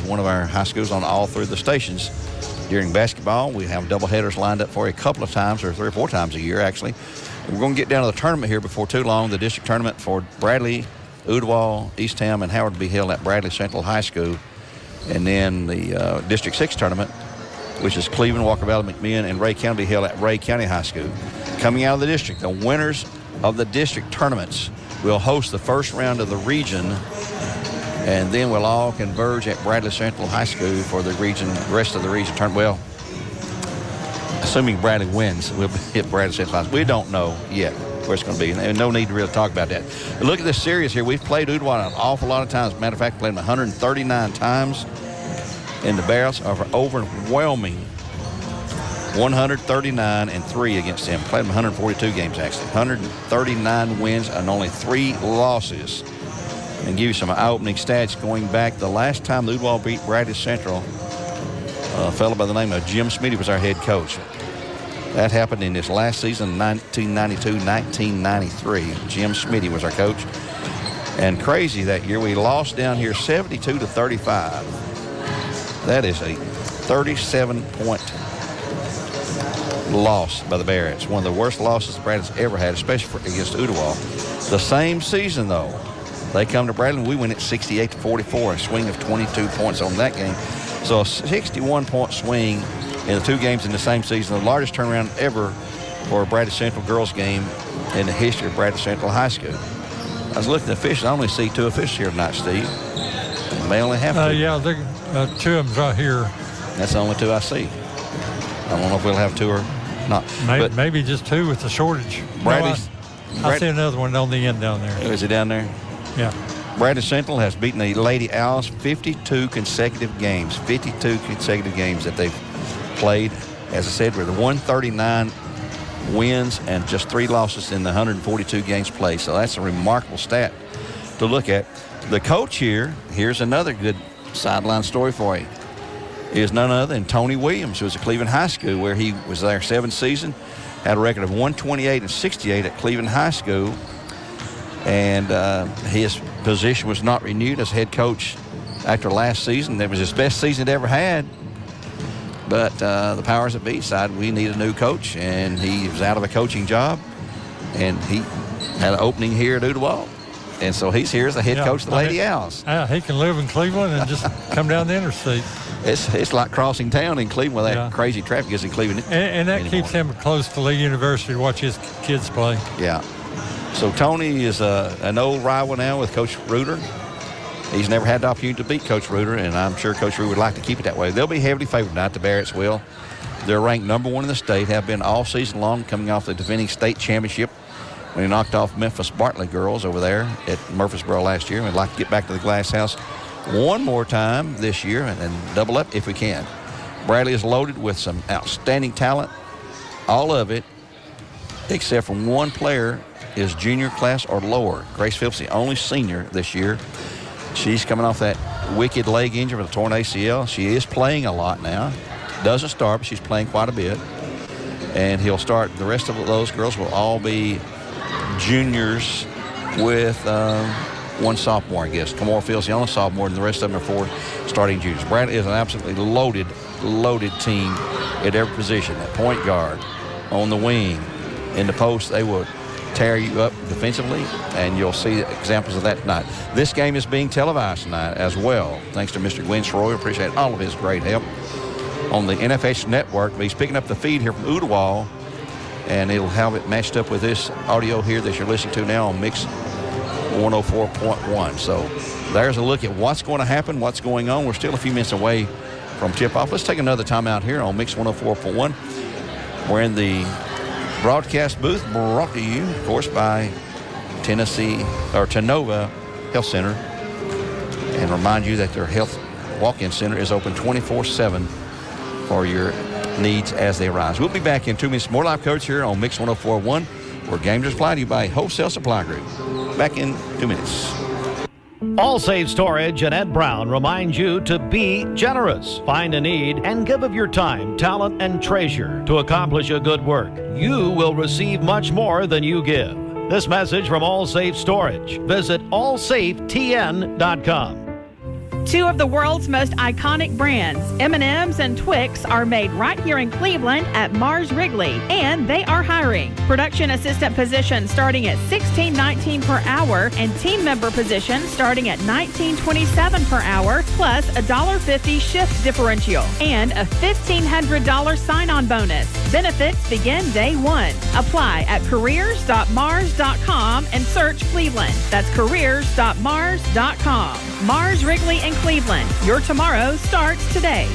one of our high schools on all three of the stations. During basketball, we have doubleheaders lined up for you a couple of times, or 3 or 4 times a year, actually. We're going to get down to the tournament here before too long. The district tournament for Bradley, Ooltewah, Eastham, and Howard will be held at Bradley Central High School. And then the District 6 tournament, which is Cleveland, Walker Valley, McMinn, and Ray County, will be held at Ray County High School. Coming out of the district, the winners of the district tournaments will host the first round of the region, and then we'll all converge at Bradley Central High School for the rest of the region tournament. Well, assuming Bradley wins, we'll be at Bradley Central High School. We don't know yet where it's going to be, and no need to really talk about that. But look at this series here. We've played Ooltewah an awful lot of times. Matter of fact, played them 139 times, and the Bearettes are overwhelming 139-3 against them. Played them 142 games, actually. 139 wins and only 3 losses. And give you some eye-opening stats going back. The last time the Ooltewah beat Bradley Central, a fellow by the name of Jim Smitty was our head coach. That happened in this last season, 1992-1993. Jim Smitty was our coach. And crazy that year, we lost down here 72-35. That is a 37-point loss by the Bearettes. One of the worst losses Bradley's ever had, especially against Ooltewah. The same season, though, they come to Bradley, and we win at 68-44, a swing of 22 points on that game. So a 61-point swing in the 2 games in the same season, the largest turnaround ever for a Bradley Central girls game in the history of Bradley Central High School. I was looking at the officials. I only see 2 officials here tonight, Steve. They only have 2. Yeah, 2 of them's right here. That's the only 2 I see. I don't know if we'll have 2 or not. Maybe just 2 with the shortage. Bradley's. I see another one on the end down there. Is it down there? Yeah. Bradley Central has beaten the Lady Owls 52 consecutive games. 52 consecutive games that they've played. As I said, we're the 139 wins and just 3 losses in the 142 games played. So that's a remarkable stat to look at. The coach here's another good sideline story for you, is none other than Tony Williams, who was at Cleveland High School, where he was there 7th season, had a record of 128-68 at Cleveland High School. And his position was not renewed as head coach after last season. That was his best season he'd ever had. But the powers that be decided we need a new coach, and he was out of a coaching job, and he had an opening here at Ooltewah. And so he's here as the head coach of the Lady Owls. He can live in Cleveland and just come down the interstate. It's like crossing town in Cleveland with that crazy traffic is in Cleveland. And that keeps him close to Lee University to watch his kids play. Yeah. So Tony is an old rival now with Coach Reuter. He's never had the opportunity to beat Coach Reuter, and I'm sure Coach Reuter would like to keep it that way. They'll be heavily favored tonight. The Bearettes will. They're ranked number 1 in the state, have been all season long, coming off the defending state championship when he knocked off Memphis Bartlett girls over there at Murfreesboro last year. We'd like to get back to the Glass House one more time this year and double up if we can. Bradley is loaded with some outstanding talent. All of it, except for 1 player, is junior class or lower. Grace Phillips, the only senior this year. She's coming off that wicked leg injury with a torn ACL. She is playing a lot now. Doesn't start, but she's playing quite a bit. And he'll start. The rest of those girls will all be juniors with 1 sophomore, I guess. Kamora Fields, the only sophomore, and the rest of them are 4 starting juniors. Bradley is an absolutely loaded team at every position. At point guard, on the wing, in the post, they will tear you up defensively, and you'll see examples of that tonight. This game is being televised tonight as well, thanks to Mr. Gwen Sroy. Appreciate all of his great help on the NFH network. But he's picking up the feed here from Ooltewah, and it'll have it matched up with this audio here that you're listening to now on Mix 104.1. So there's a look at what's going to happen, what's going on. We're still a few minutes away from tip-off. Let's take another time out here on Mix 104.1. We're in the broadcast booth, brought to you, of course, by Tenova Health Center. And remind you that their health walk-in center is open 24/7 for your needs as they arise. We'll be back in 2 minutes. More live coverage here on Mix 104.1, where games are supplied to you by Wholesale Supply Group. Back in 2 minutes. All Safe Storage and Ed Brown remind you to be generous. Find a need and give of your time, talent, and treasure to accomplish a good work. You will receive much more than you give. This message from All Safe Storage. Visit allsafetn.com. Two of the world's most iconic brands, M&M's and Twix, are made right here in Cleveland at Mars Wrigley, and they are hiring. Production assistant positions starting at $16.19 per hour and team member positions starting at $19.27 per hour, plus a $1.50 shift differential and a $1,500 sign-on bonus. Benefits begin day one. Apply at careers.mars.com and search Cleveland. That's careers.mars.com. Mars Wrigley in Cleveland. Your tomorrow starts today.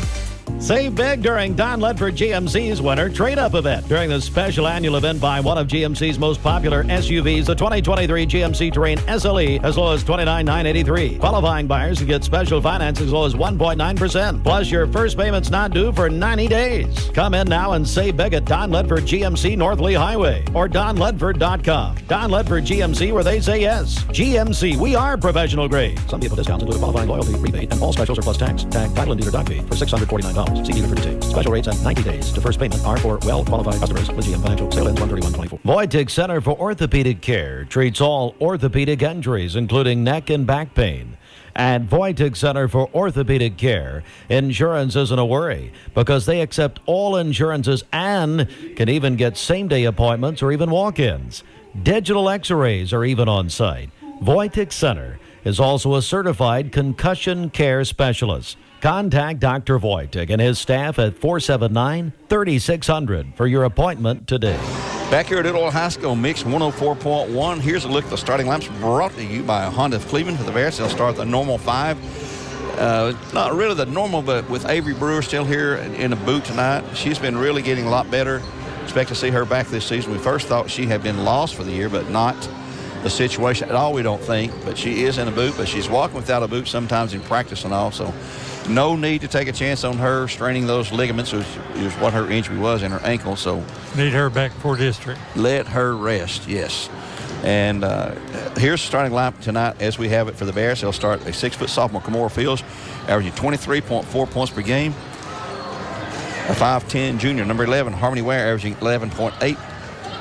Save big during Don Ledford GMC's Winter Trade-Up event. During the special annual event, buy one of GMC's most popular SUVs, the 2023 GMC Terrain SLE, as low as $29,983. Qualifying buyers can get special financing as low as 1.9%. Plus, your first payment's not due for 90 days. Come in now and save big at Don Ledford GMC North Lee Highway or donledford.com. Don Ledford GMC, where they say yes. GMC, we are professional grade. Some vehicle discounts include a qualifying loyalty rebate, and all specials are plus tax, tag, title, and dealer dock fee for $649. See dealer for details. Special rates and 90 days to first payment are for well-qualified customers with GM Financial. Sale ends 1/31/24. Voitic Center for Orthopedic Care treats all orthopedic injuries, including neck and back pain. At Voitic Center for Orthopedic Care, insurance isn't a worry because they accept all insurances and can even get same-day appointments or even walk-ins. Digital x-rays are even on site. Voitic Center is also a certified concussion care specialist. Contact Dr. Voitic and his staff at 479-3600 for your appointment today. Back here at Ooltewah High School, Mix 104.1. Here's a look at the starting lineups brought to you by Honda of Cleveland. For the Bearettes, they'll start the normal five. Not really the normal, but with Avery Brewer still here in a boot tonight. She's been really getting a lot better. Expect to see her back this season. We first thought she had been lost for the year, but not the situation at all, we don't think. But she is in a boot, but she's walking without a boot sometimes in practice and all. So no need to take a chance on her straining those ligaments, which is what her injury was in her ankle. So Need her back for district. let her rest, yes. And here's the starting lineup tonight as we have it for the Bears. They'll start a 6-foot sophomore, Kimora Fields, averaging 23.4 points per game. A 5'10 junior, number 11, Harmony Ware, averaging 11.8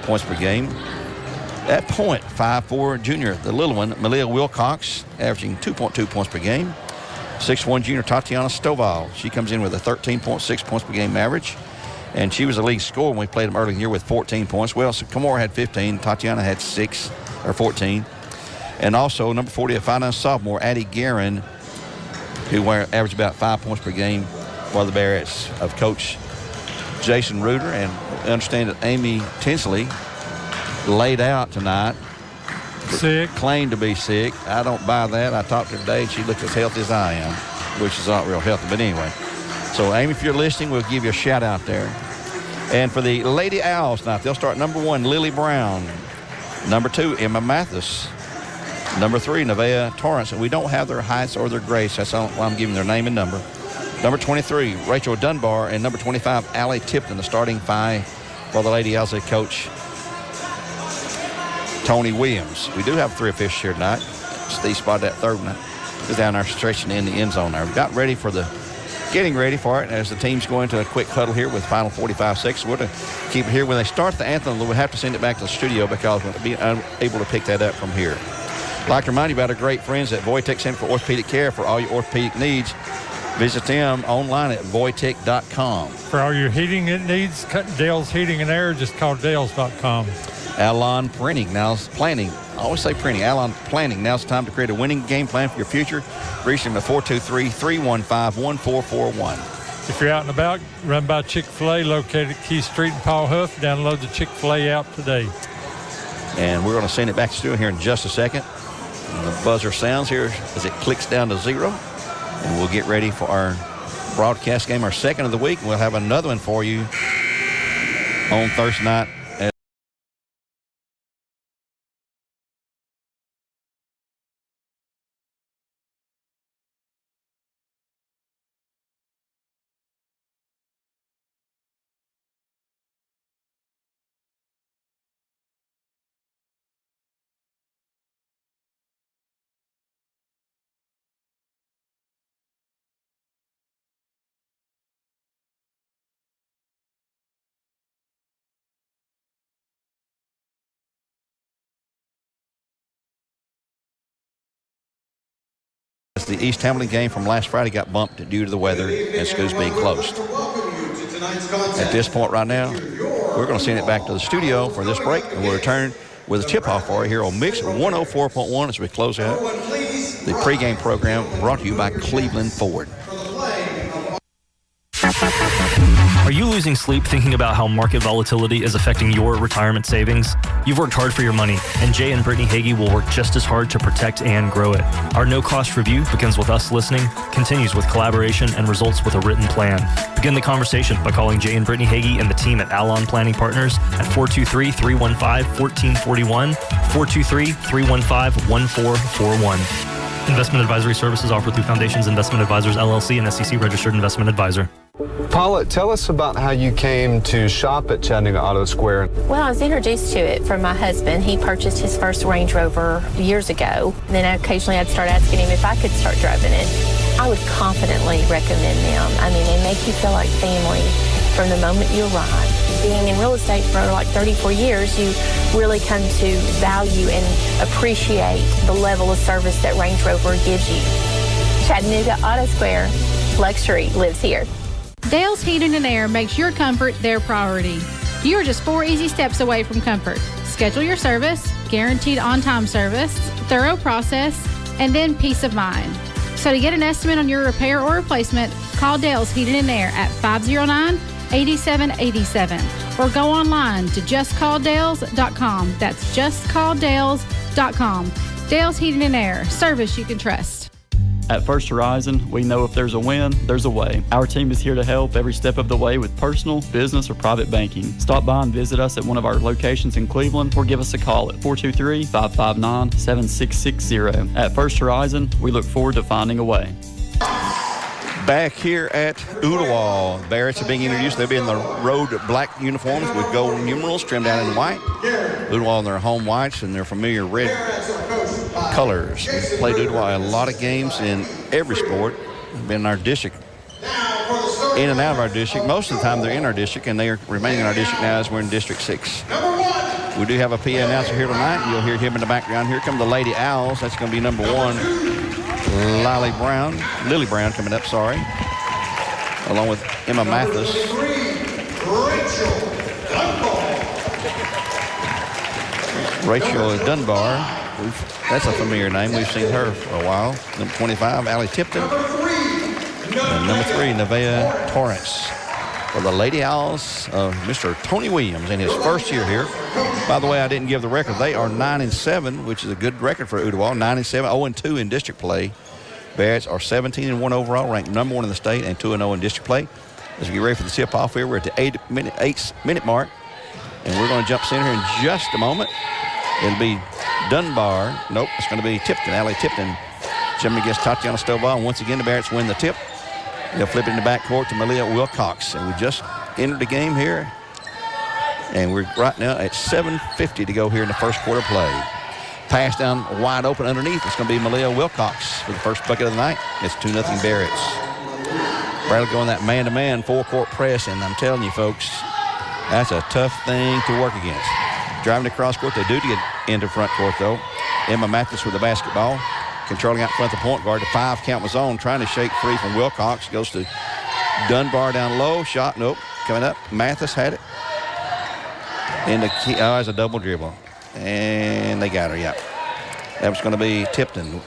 points per game. At point, 5'4 junior, the little one, Malia Wilcox, averaging 2.2 points per game. 6'1 junior, Tatiana Stovall. She comes in with a 13.6 points per game average. And she was the league scorer when we played them early in the year with 14 points. Well, so Kimora had 15. Tatiana had 14. And also, number 40, a finance sophomore, Addie Guerin, who averaged about 5 points per game for the Bearettes of Coach Jason Reuter. And I understand that Amy Tinsley laid out tonight. Sick. Claimed to be sick. I don't buy that. I talked to her today, and she looked as healthy as I am, which is not real healthy. But anyway, so Amy, if you're listening, we'll give you a shout out there. And for the Lady Owls tonight, they'll start number 1, Lily Brown. Number 2, Emma Mathis. Number 3, Nevaeh Torrance. And we don't have their heights or their grace. That's why I'm giving their name and number. Number 23, Rachel Dunbar. And number 25, Allie Tipton, the starting five for the Lady Owls. Coach Tony Williams. We do have 3 officials here tonight. Steve spotted that third one. He's down there stretching in the end zone there. We got ready for getting ready for it as the team's going to a quick huddle here with final 45 seconds. We're going to keep it here. When they start the anthem, we'll have to send it back to the studio because we'll be unable to pick that up from here. I'd like to remind you about our great friends at Voitic Center for Orthopedic Care. For all your orthopedic needs, visit them online at voitic.com. For all your heating needs, Dale's Heating and Air, just call Dales.com. Alon Printing, now's planning. I always say printing. Alon Planning, now's the time to create a winning game plan for your future. Reach them at 423-315-1441. If you're out and about, run by Chick-fil-A located at Key Street and Paul Huff. Download the Chick-fil-A app today. And we're going to send it back to the studio here in just a second. And the buzzer sounds here as it clicks down to 0. And we'll get ready for our broadcast game, our second of the week. We'll have another one for you on Thursday night the East Hamilton game from last Friday got bumped due to the weather and schools being closed. At this point right now, we're going to send it back to the studio for this break, and we'll return with a tip-off for you here on Mix 104.1 as we close out the pregame program brought to you by Cleveland Ford. Are you losing sleep thinking about how market volatility is affecting your retirement savings? You've worked hard for your money, and Jay and Brittany Hagee will work just as hard to protect and grow it. Our no-cost review begins with us listening, continues with collaboration, and results with a written plan. Begin the conversation by calling Jay and Brittany Hagee and the team at Alon Planning Partners at 423-315-1441, 423-315-1441. Investment advisory services offered through Foundations Investment Advisors, LLC, and SEC-registered investment advisor. Paula, tell us about how you came to shop at Chattanooga Auto Square. Well, I was introduced to it from my husband. He purchased his first Range Rover years ago. And then occasionally I'd start asking him if I could start driving it. I would confidently recommend them. I mean, they make you feel like family from the moment you arrive. Being in real estate for like 34 years, you really come to value and appreciate the level of service that Range Rover gives you. Chattanooga Auto Square, luxury lives here. Dale's Heating and Air makes your comfort their priority. You are just 4 easy steps away from comfort. Schedule your service, guaranteed on-time service, thorough process, and then peace of mind. So to get an estimate on your repair or replacement, call Dale's Heating and Air at 509-8787 or go online to justcalldales.com. That's justcalldales.com. Dale's Heating and Air, service you can trust. At First Horizon, we know if there's a win, there's a way. Our team is here to help every step of the way with personal, business, or private banking. Stop by and visit us at one of our locations in Cleveland or give us a call at 423-559-7660. At First Horizon, we look forward to finding a way. Back here at Ooltewah, Bearettes are being introduced. They'll be in the road black uniforms with gold numerals trimmed out in white. Ooltewah in their home whites and their familiar red colors. We've played Ooltewah a lot of games in every sport. They've been in our district, in and out of our district. Most of the time they're in our district, and they are remaining in our district now as we're in District 6. We do have a PA announcer here tonight. You'll hear him in the background. Here come the Lady Owls. That's going to be number 1, Lily Brown coming up, along with Emma Mathis. Rachel Dunbar. That's a familiar name. We've seen her for a while. Number 25, Allie Tipton. And number 3, Nevaeh Torrance. For the Lady Owls, Mr. Tony Williams in his first year here. By the way, I didn't give the record. They are 9-7, which is a good record for Ooltewah. 9-7, 0-2 in district play. Bearettes are 17-1 overall, ranked number 1 in the state, and 2-0 in district play. As we get ready for the tip-off here, we're at the 8-minute mark, and we're going to jump in here in just a moment. It'll be Dunbar. Nope, it's going to be Tipton, Allie Tipton. Jimmy gets Tatiana Stovall, and once again, the Bearettes win the tip. They'll flip it in the backcourt to Malia Wilcox. And we just entered the game here. And we're right now at 7:50 to go here in the first quarter play. Pass down wide open underneath. It's going to be Malia Wilcox for the first bucket of the night. It's 2-0 Bearettes. Bradley going that man-to-man full-court press. And I'm telling you, folks, that's a tough thing to work against. Driving across court, they do to get into front court, though. Emma Mathis with the basketball. Controlling out front the point guard. The 5 count was on. Trying to shake free from Wilcox. Goes to Dunbar down low. Shot, nope. Coming up. Mathis had it. And the key, it's a double dribble. And they got her, yeah. That was going to be Tipton,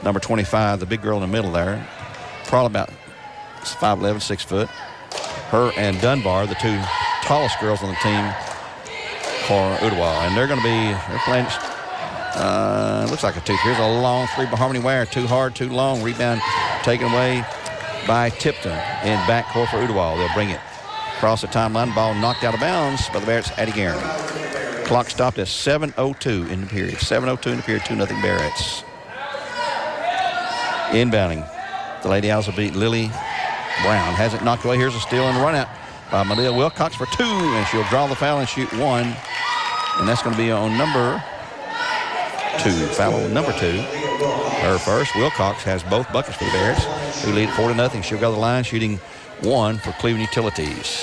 number 25, the big girl in the middle there. Probably about 5'11", 6 foot. Her and Dunbar, the 2 tallest girls on the team for Ooltewah. And they're playing, looks like a 2. Here's a long 3 by Harmony Ware. Too hard, too long. Rebound taken away by Tipton in backcourt for Ooltewah. They'll bring it across the timeline. Ball knocked out of bounds by the Bearettes' Addie Guerin. Clock stopped at 7:02 in the period. 7:02 in the period, 2-0 Bearettes. Inbounding. The Lady Owls will beat Lily Brown. Has it knocked away. Here's a steal and run out by Malia Wilcox for 2. And she'll draw the foul and shoot 1. And that's going to be on number 2. Foul number 2. Her first. Wilcox has both buckets for the Bearettes, who lead 4-0. She'll go to the line shooting 1 for Cleveland Utilities.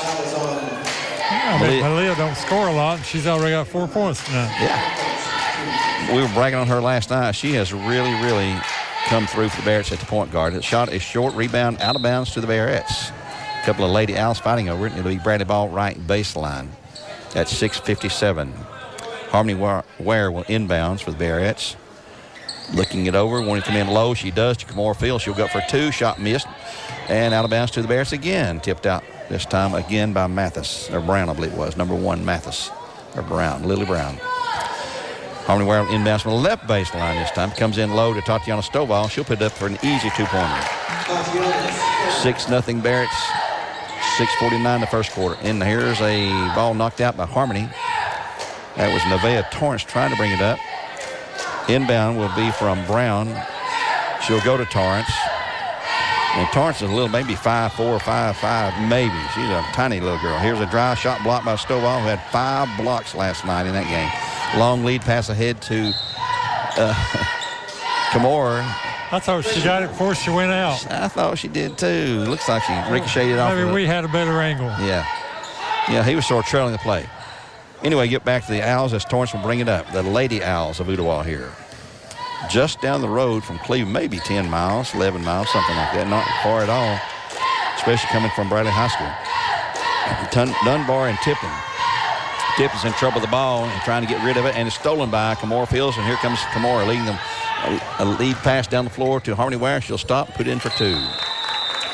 Malia don't score a lot. She's already got 4 points tonight. Yeah. We were bragging on her last night. She has really, really come through for the Bearettes at the point guard. The shot is short, rebound out of bounds to the Bearettes. A couple of Lady Owls fighting over it. It'll be Bradley Ball right baseline at 6:57. Harmony Ware will inbounds for the Bearettes. Looking it over, wanting to come in low. She does to Kamora Field. She'll go up for 2. Shot missed. And out of bounds to the Bearettes again. Tipped out this time again by Mathis, or Brown, I believe it was. Number 1, Mathis, or Brown, Lily Brown. Harmony Ware inbounds from the left baseline this time. Comes in low to Tatiana Stovall. She'll put it up for an easy 2-pointer. 6-0 Bearettes. 6:49 the first quarter. And here's a ball knocked out by Harmony. That was Nevaeh Torrance trying to bring it up. Inbound will be from Brown. She'll go to Torrance. And Torrance is a little, maybe 5'4", 5'5", maybe. She's a tiny little girl. Here's a drive shot blocked by Stovall, who had 5 blocks last night in that game. Long lead pass ahead to Kamora. I thought she got it before she went out. I thought she did too. Looks like she ricocheted off. Maybe we had a better angle. Yeah. Yeah, he was sort of trailing the play. Anyway, get back to the Owls as Torrance will bring it up. The Lady Owls of Ooltewah here. Just down the road from Cleveland, maybe 10 miles, 11 miles, something like that. Not far at all, especially coming from Bradley High School. Dunbar and Tipton. Tipton's in trouble with the ball and trying to get rid of it, and it's stolen by Kamora Fields, and here comes Kamora leading them. A lead pass down the floor to Harmony Ware. She'll stop, put in for 2.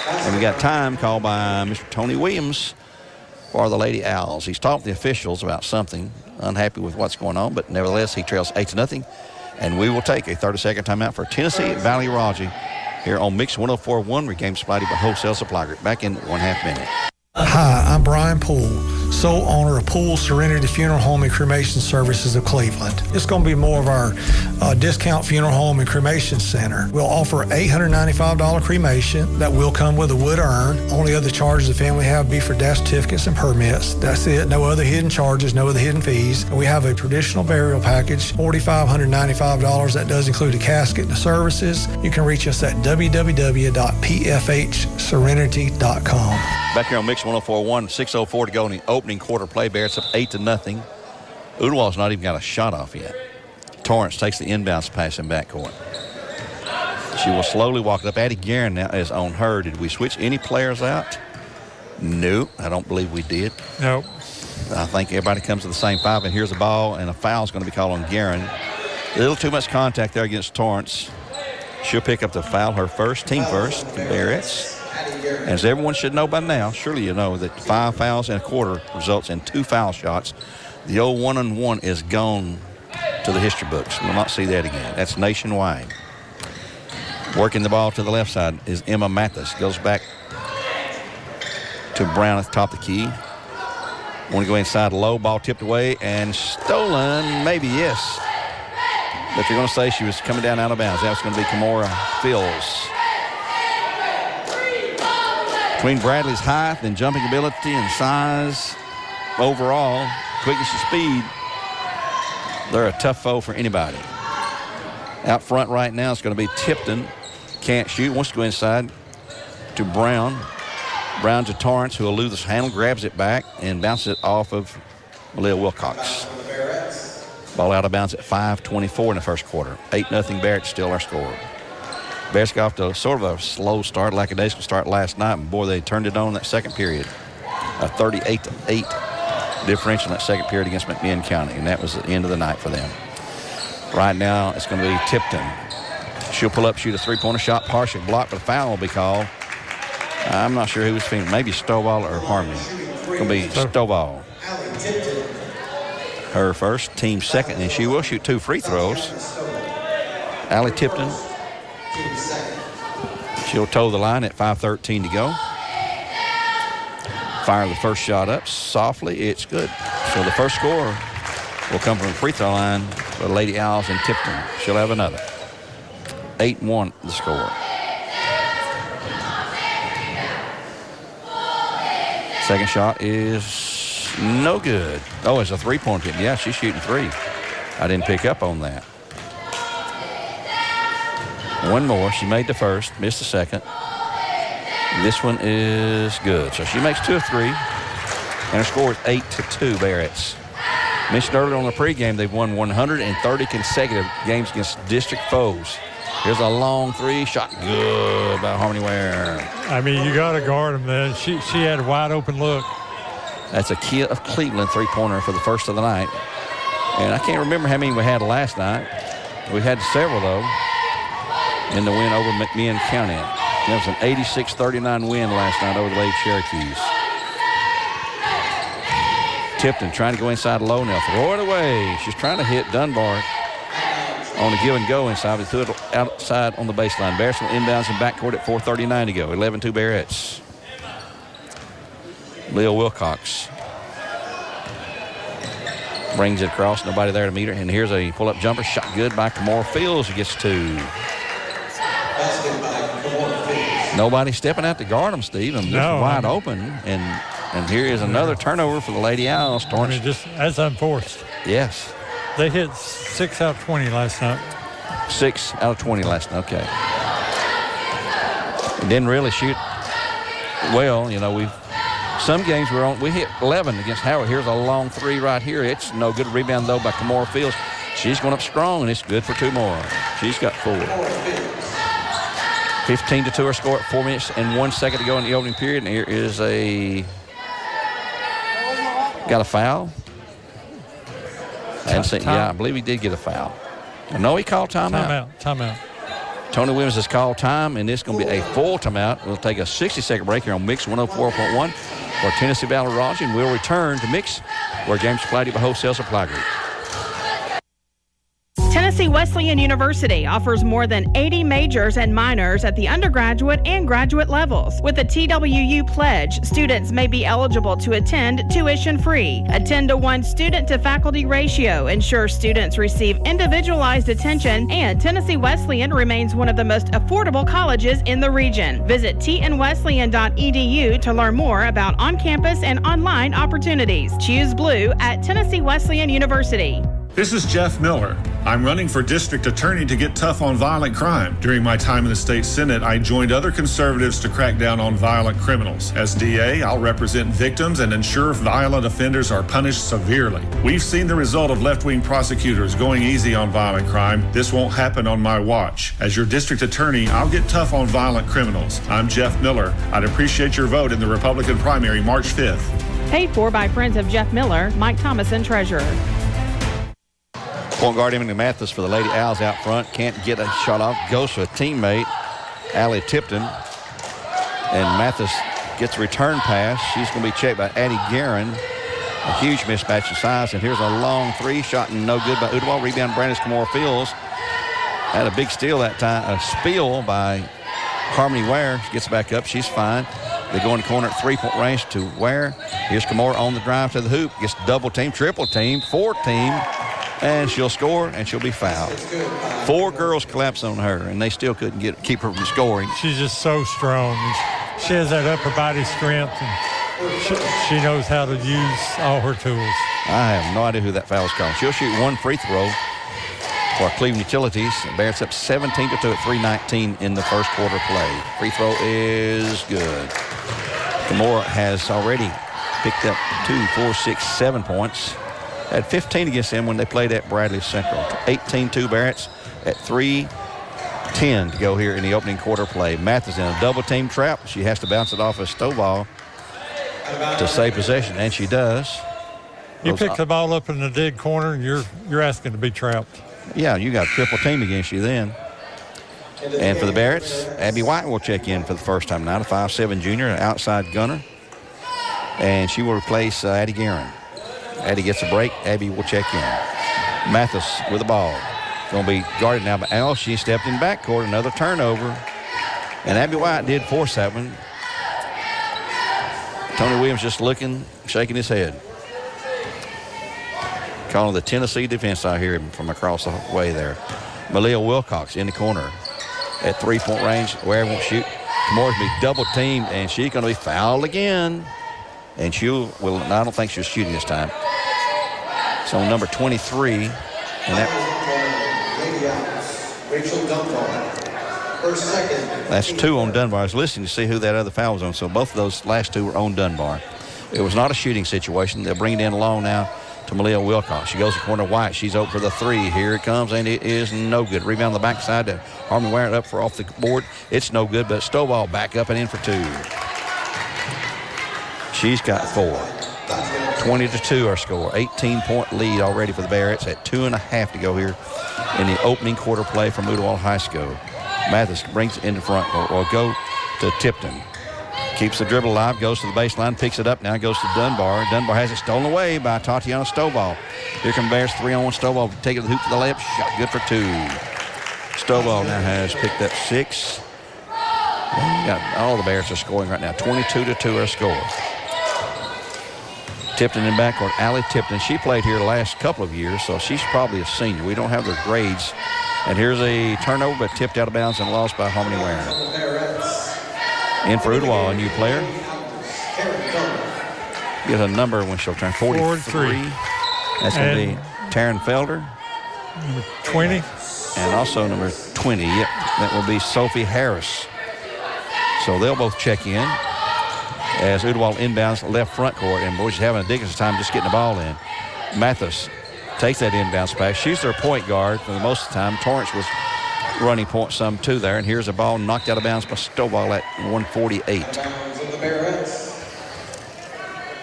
And we got time called by Mr. Tony Williams for the Lady Owls. He's talked to the officials about something, unhappy with what's going on, but nevertheless, he trails 8-0. And we will take a 30-second timeout for Tennessee Valley Raji here on Mix 104.1. Regame supplied by Wholesale Supply Group. Back in 1/2 minute. Hi, I'm Brian Poole, sole owner of Poole Serenity Funeral Home and Cremation Services of Cleveland. It's going to be more of our discount funeral home and cremation center. We'll offer $895 cremation that will come with a wood urn. Only other charges the family have will be for death certificates and permits. That's it. No other hidden charges, no other hidden fees. We have a traditional burial package, $4,595. That does include a casket and the services. You can reach us at www.pfhserenity.com. Back here on Mix 104.1, 6:04 to go in the opening quarter play. Bearettes up 8-0. Ooltewah's not even got a shot off yet. Torrance takes the inbounds pass in backcourt. She will slowly walk it up. Addie Guerin now is on her. Did we switch any players out? No, I don't believe we did. Nope. I think everybody comes to the same 5, and here's a ball, and a foul is going to be called on Guerin. A little too much contact there against Torrance. She'll pick up the foul, her first, team first for Bearettes. As everyone should know by now, surely you know that 5 fouls in a quarter results in 2 foul shots. The old 1-on-1 is gone to the history books. We'll not see that again. That's nationwide. Working the ball to the left side is Emma Mathis. Goes back to Brown at the top of the key. Want to go inside low. Ball tipped away and stolen. Maybe yes. But if you're going to say she was coming down out of bounds, that's going to be Kamora Fields. Between Bradley's height and jumping ability and size, overall, quickness and speed, they're a tough foe for anybody. Out front right now, it's going to be Tipton. Can't shoot, wants to go inside to Brown. Brown to Torrance, who will lose the handle, grabs it back, and bounces it off of Malia Wilcox. Ball out of bounds at 5:24 in the first quarter. 8-0 Bearettes, still our score. Bears got off to sort of a slow start, lackadaisical start last night, and boy, they turned it on that second period. A 38-8 differential in that second period against McMinn County, and that was the end of the night for them. Right now, it's going to be Tipton. She'll pull up, shoot a 3-pointer shot, partially blocked, but a foul will be called. I'm not sure who was feeling. Maybe Stovall or Harmony. It's going to be Stovall. Her first, team second, and she will shoot 2 free throws. Allie Tipton. She'll toe the line at 5:13 to go. Fire the first shot up softly. It's good. So the first score will come from the free throw line for the Lady Owls and Tipton. She'll have another. 8-1 the score. Second shot is no good. Oh, it's a 3-point hit. Yeah, she's shooting 3. I didn't pick up on that. One more. She made the first, missed the second. This one is good. So she makes 2 of 3. And her score is 8-2 Bearettes. Mentioned earlier on the pregame, they've won 130 consecutive games against district foes. Here's a long three shot. Good by Harmony Ware. I mean, you got to guard him, man. She had a wide open look. That's a Kia of Cleveland three-pointer for the first of the night. And I can't remember how many we had last night. We had several, though, in the win over McMinn County. That was an 86-39 win last night over the Lady Cherokees. Tipton trying to go inside low now. Throw it away. She's trying to hit Dunbar on a give and go inside. They threw it outside on the baseline. Bearettes will inbounds in backcourt at 4:39 to go. 11-2 Bearettes. Leo Wilcox brings it across. Nobody there to meet her. And here's a pull-up jumper. Shot good by Kamora Fields, who gets two. Nobody stepping out to guard them, Steve. And just wide open. And here is another turnover for the Lady Owls. I mean, just that's unforced. Yes. They hit 6 out of 20 last night. 6 out of 20 last night. Okay. Didn't really shoot well. You know, some games we hit 11 against Howard. Here's a long three right here. It's no good. Rebound, though, by Kamora Fields. She's going up strong, and it's good for two more. She's got 4. 15-2 her score at 4 minutes and 1 second to go in the opening period. And here is got a foul. Yeah, I believe he did get a foul. No, he called timeout. Timeout. Tony Williams has called time, and it's going to be a full timeout. We'll take a 60-second break here on Mix 104.1 for Tennessee Valley Raleigh, and we'll return to Mix, where James Platier Wholesale Supply Group. Tennessee Wesleyan University offers more than 80 majors and minors at the undergraduate and graduate levels. With the TWU Pledge, students may be eligible to attend tuition-free. A 10-to-1 student-to-faculty ratio ensures students receive individualized attention, and Tennessee Wesleyan remains one of the most affordable colleges in the region. Visit tnwesleyan.edu to learn more about on-campus and online opportunities. Choose blue at Tennessee Wesleyan University. This is Jeff Miller. I'm running for district attorney to get tough on violent crime. During my time in the state Senate, I joined other conservatives to crack down on violent criminals. As DA, I'll represent victims and ensure violent offenders are punished severely. We've seen the result of left-wing prosecutors going easy on violent crime. This won't happen on my watch. As your district attorney, I'll get tough on violent criminals. I'm Jeff Miller. I'd appreciate your vote in the Republican primary March 5th. Paid for by Friends of Jeff Miller, Mike Thomason, Treasurer. Point guard Emily Mathis for the Lady Owls out front. Can't get a shot off. Goes to a teammate, Allie Tipton. And Mathis gets a return pass. She's going to be checked by Addie Guerin. A huge mismatch in size. And here's a long three shot and no good by Ooltewah. Rebound Brandis Kamora Fields. Had a big steal that time. A steal by Harmony Ware. She gets back up. She's fine. They go in the corner at three-point range to Ware. Here's Kamora on the drive to the hoop. Gets double team, triple team, 4 team. And she'll score, and she'll be fouled. 4 girls collapsed on her, and they still couldn't keep her from scoring. She's just so strong. She has that upper body strength, and she knows how to use all her tools. I have no idea who that foul is called. She'll shoot 1 free throw for Cleveland Utilities. Bearettes up 17-2 at 3:19 in the first quarter play. Free throw is good. Kamora has already picked up 2, 4, 6, 7 points. Had 15 against them when they played at Bradley Central. 18-2 Bearettes at 3:10 to go here in the opening quarter play. Mathis in a double-team trap. She has to bounce it off a Stovall to save possession, and she does. You pick the ball up in the dead corner, and you're asking to be trapped. Yeah, you got a triple team against you then. And for the Bearettes, Abby White will check in for the first time now, a 5'7" junior, an outside gunner. And she will replace Addie Guerin. Addie gets a break. Abby will check in. Mathis with the ball. Going to be guarded now by Al. She stepped in backcourt. Another turnover. And Abby White did force that one. Tony Williams just looking, shaking his head. Calling the Tennessee defense out here from across the way there. Malia Wilcox in the corner at three-point range. Where won't shoot. Kamora's be double teamed, and she's going to be fouled again. And I don't think she's shooting this time. So number 23. And that's 2 on Dunbar. I was listening to see who that other foul was on. So both of those last 2 were on Dunbar. It was not a shooting situation. They'll bring it in along now to Malia Wilcox. She goes to corner White. She's open for the three. Here it comes, and it is no good. Rebound on the backside to Harmony Ware up for off the board. It's no good, but Stovall back up and in for two. She's got 4. 20-2 our score. 18-point lead already for the Bearettes at 2.5 to go here in the opening quarter play from Ooltewah High School. Mathis brings it into front court. Will go to Tipton. Keeps the dribble alive, goes to the baseline, picks it up, now goes to Dunbar. Dunbar has it stolen away by Tatiana Stovall. Here comes Bears 3-on-1. Stovall taking the hoop to the layup, shot good for 2. Stovall now has picked up 6. All the Bears are scoring right now. 22-2 our score. Tipton in backcourt, Allie Tipton. She played here the last couple of years, so she's probably a senior. We don't have their grades. And here's a turnover, but tipped out of bounds and lost by Harmony Ware. In for Ooltewah, a new player. Get a number when she'll turn 43. That's going to be Taryn Felder. Number 20. And also number 20. Yep, that will be Sophie Harris. So they'll both check in as Ooltewah inbounds left front court. And boy, she's having a ridiculous time just getting the ball in. Mathis takes that inbounds pass. She's their point guard for the most of the time. Torrance was running point some too there, and here's a ball knocked out of bounds by Stovall at 148.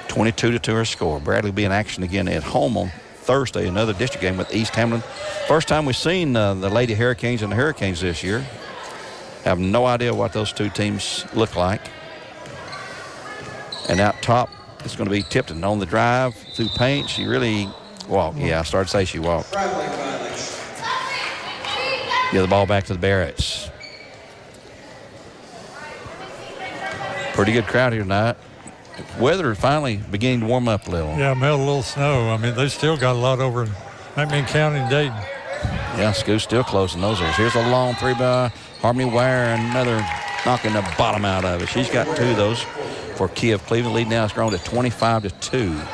22-2 our score. Bradley will be in action again at home on Thursday, another district game with East Hamlin. First time we've seen the Lady Hurricanes and the Hurricanes this year. Have no idea what those two teams look like. And out top, it's going to be Tipton on the drive through paint. She really walked. Yeah, I started to say she walked. Give the ball back to the Bearettes. Pretty good crowd here tonight. Weather finally beginning to warm up a little. Yeah, melt a little snow. I mean, they still got a lot over in McMinn County and Dayton. Yeah, school's still closing those areas. Here's a long three by Harmony Ware, and another knocking the bottom out of it. She's got 2 of those for Kia of Cleveland. Lead now has grown to 25-2.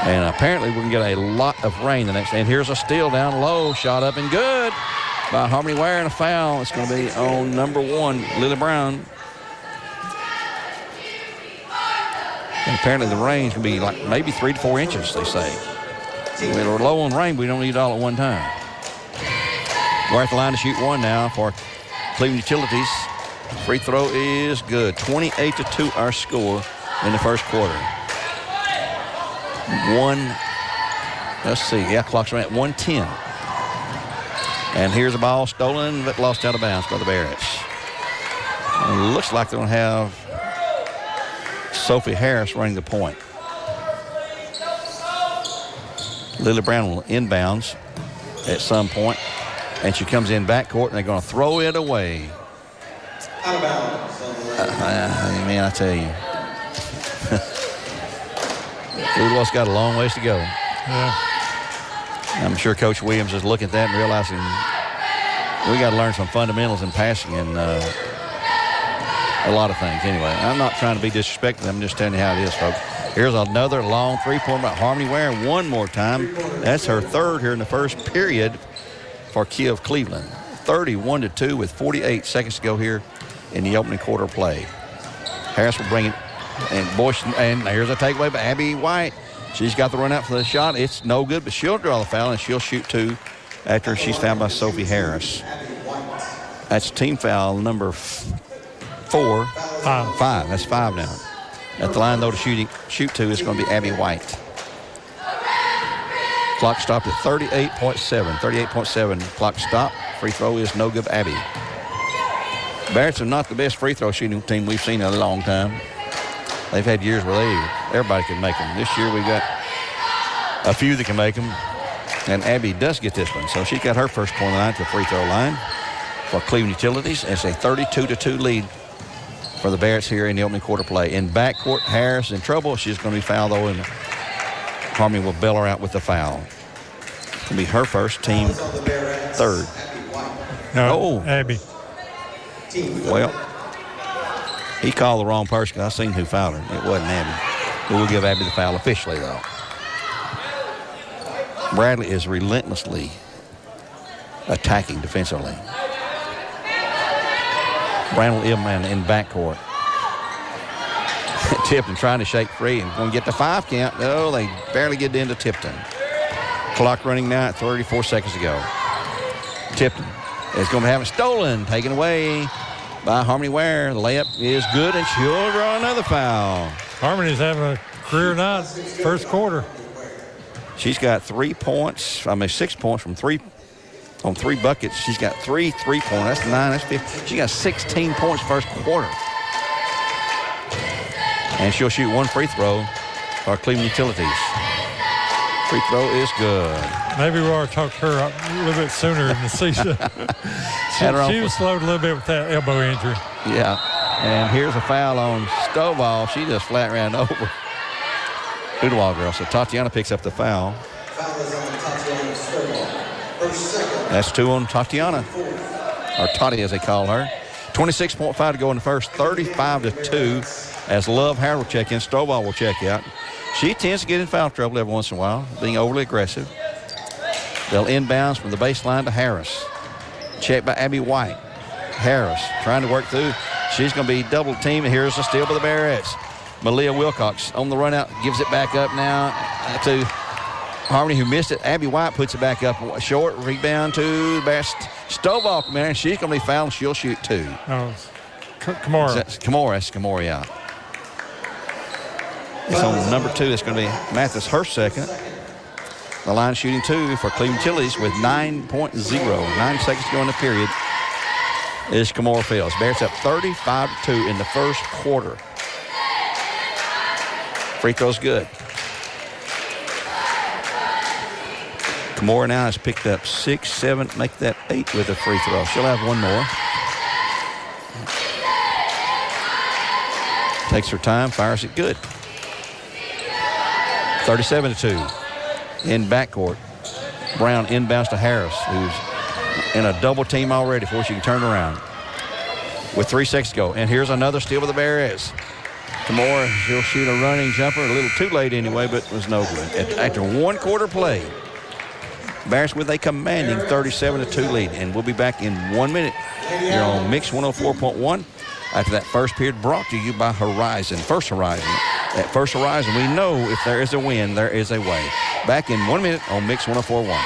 And apparently we're going to get a lot of rain the next day. And here's a steal down low, shot up and good by Harmony Ware, and a foul. It's going to be on number 1, Lily Brown. And apparently the rain's going to be like maybe 3 to 4 inches, they say. We're low on rain, but we don't need it all at one time. We're at the line to shoot 1 now for Cleveland Utilities. Free throw is good. 28-2 our score in the first quarter. Let's see, yeah, clock's right at 1:10. And here's a ball stolen, but lost out of bounds by the Bearettes. And it looks like they're going to have Sophie Harris running the point. Lily Brown will inbounds at some point, and she comes in backcourt, and they're going to throw it away. Out of bounds. Man, I tell you. Ooltewah's got a long ways to go. Yeah. I'm sure Coach Williams is looking at that and realizing we got to learn some fundamentals in passing and a lot of things. Anyway, I'm not trying to be disrespectful. I'm just telling you how it is, folks. Here's another long three-pointer by Harmony Ware one more time. That's her 3rd here in the first period for Kia of Cleveland. 31-2 with 48 seconds to go here in the opening quarter play. Harris will bring it. And here's a takeaway by Abby White. She's got the run out for the shot. It's no good, but she'll draw the foul, and she'll shoot 2 after she's fouled by Sophie Harris. That's team foul number 4. 5. That's 5 now. At the line, though, to shoot 2 is going to be Abby White. Clock stopped at 38.7. 38.7. Clock stop. Free throw is no good, Abby. Bearettes are not the best free throw shooting team we've seen in a long time. They've had years where everybody can make them. This year we got a few that can make them, and Abby does get this one. So she got her first point line to the free throw line for Cleveland Utilities. It's a 32-2 lead for the Bearettes here in the opening quarter play. In backcourt, Harris in trouble. She's going to be fouled, though, and Harmony will bail her out with the foul. It'll be her first, team 3rd. No, Abby. Well, he called the wrong person. I seen who fouled her. It wasn't Abby. But we'll give Abby the foul officially, though. Bradley is relentlessly attacking defensively. Brandon Illman in backcourt. Tipton trying to shake free and going to get the 5 count. No, they barely get into Tipton. Clock running now at 34 seconds to go. Tipton is going to have it stolen, taken away by Harmony Ware. The layup is good, and she'll draw another foul. Harmony's having a career night, first quarter. She's got 6 points from 3 on 3 buckets. She's got 3 3-pointers. That's 9, that's 15. She got 16 points first quarter. And she'll shoot 1 free throw for Cleveland Utilities. Free throw is good. Maybe we ought to talk to her a little bit sooner in the season. she was slowed a little bit with that elbow injury. Yeah. And here's a foul on Stovall. She just flat ran over Ooltewah girl. So Tatiana picks up the foul. Foul is on Tatiana Stovall. First second. That's 2 on Tatiana, or Tati as they call her. 26.5 to go in the first, 35-2 as Love Howard will check in. Stovall will check out. She tends to get in foul trouble every once in a while, being overly aggressive. They'll inbounds from the baseline to Harris. Checked by Abby White. Harris trying to work through. She's going to be double teamed. Here's a steal by the Bearettes. Malia Wilcox on the run out, gives it back up now to Harmony, who missed it. Abby White puts it back up short. Rebound to the best. Stovall, man, she's going to be fouled. She'll shoot 2. Oh, Kimura. That's Kimura, yeah. It's on number 2. It's going to be Mathis, her second. The line shooting 2 for Cleveland Utilities with 9.0. 9 seconds to go in the period is Kimura Fields. Bears up 35-2 in the first quarter. Free throw's good. Kimura now has picked up 6, 7, make that 8 with a free throw. She'll have 1 more. Takes her time, fires it good. 37-2. In backcourt. Brown inbounds to Harris, who's in a double team already before she can turn around. With 3 seconds to go. And here's another steal with the Bearettes. Kimura, she'll shoot a running jumper. A little too late anyway, but was no good. After 1 quarter play, Bears with a commanding 37-2 lead. And we'll be back in 1 minute here on Mix 104.1 after that first period, brought to you by Horizon. First Horizon. At First Horizon, we know if there is a win, there is a way. Back in 1 minute on Mix 104.1.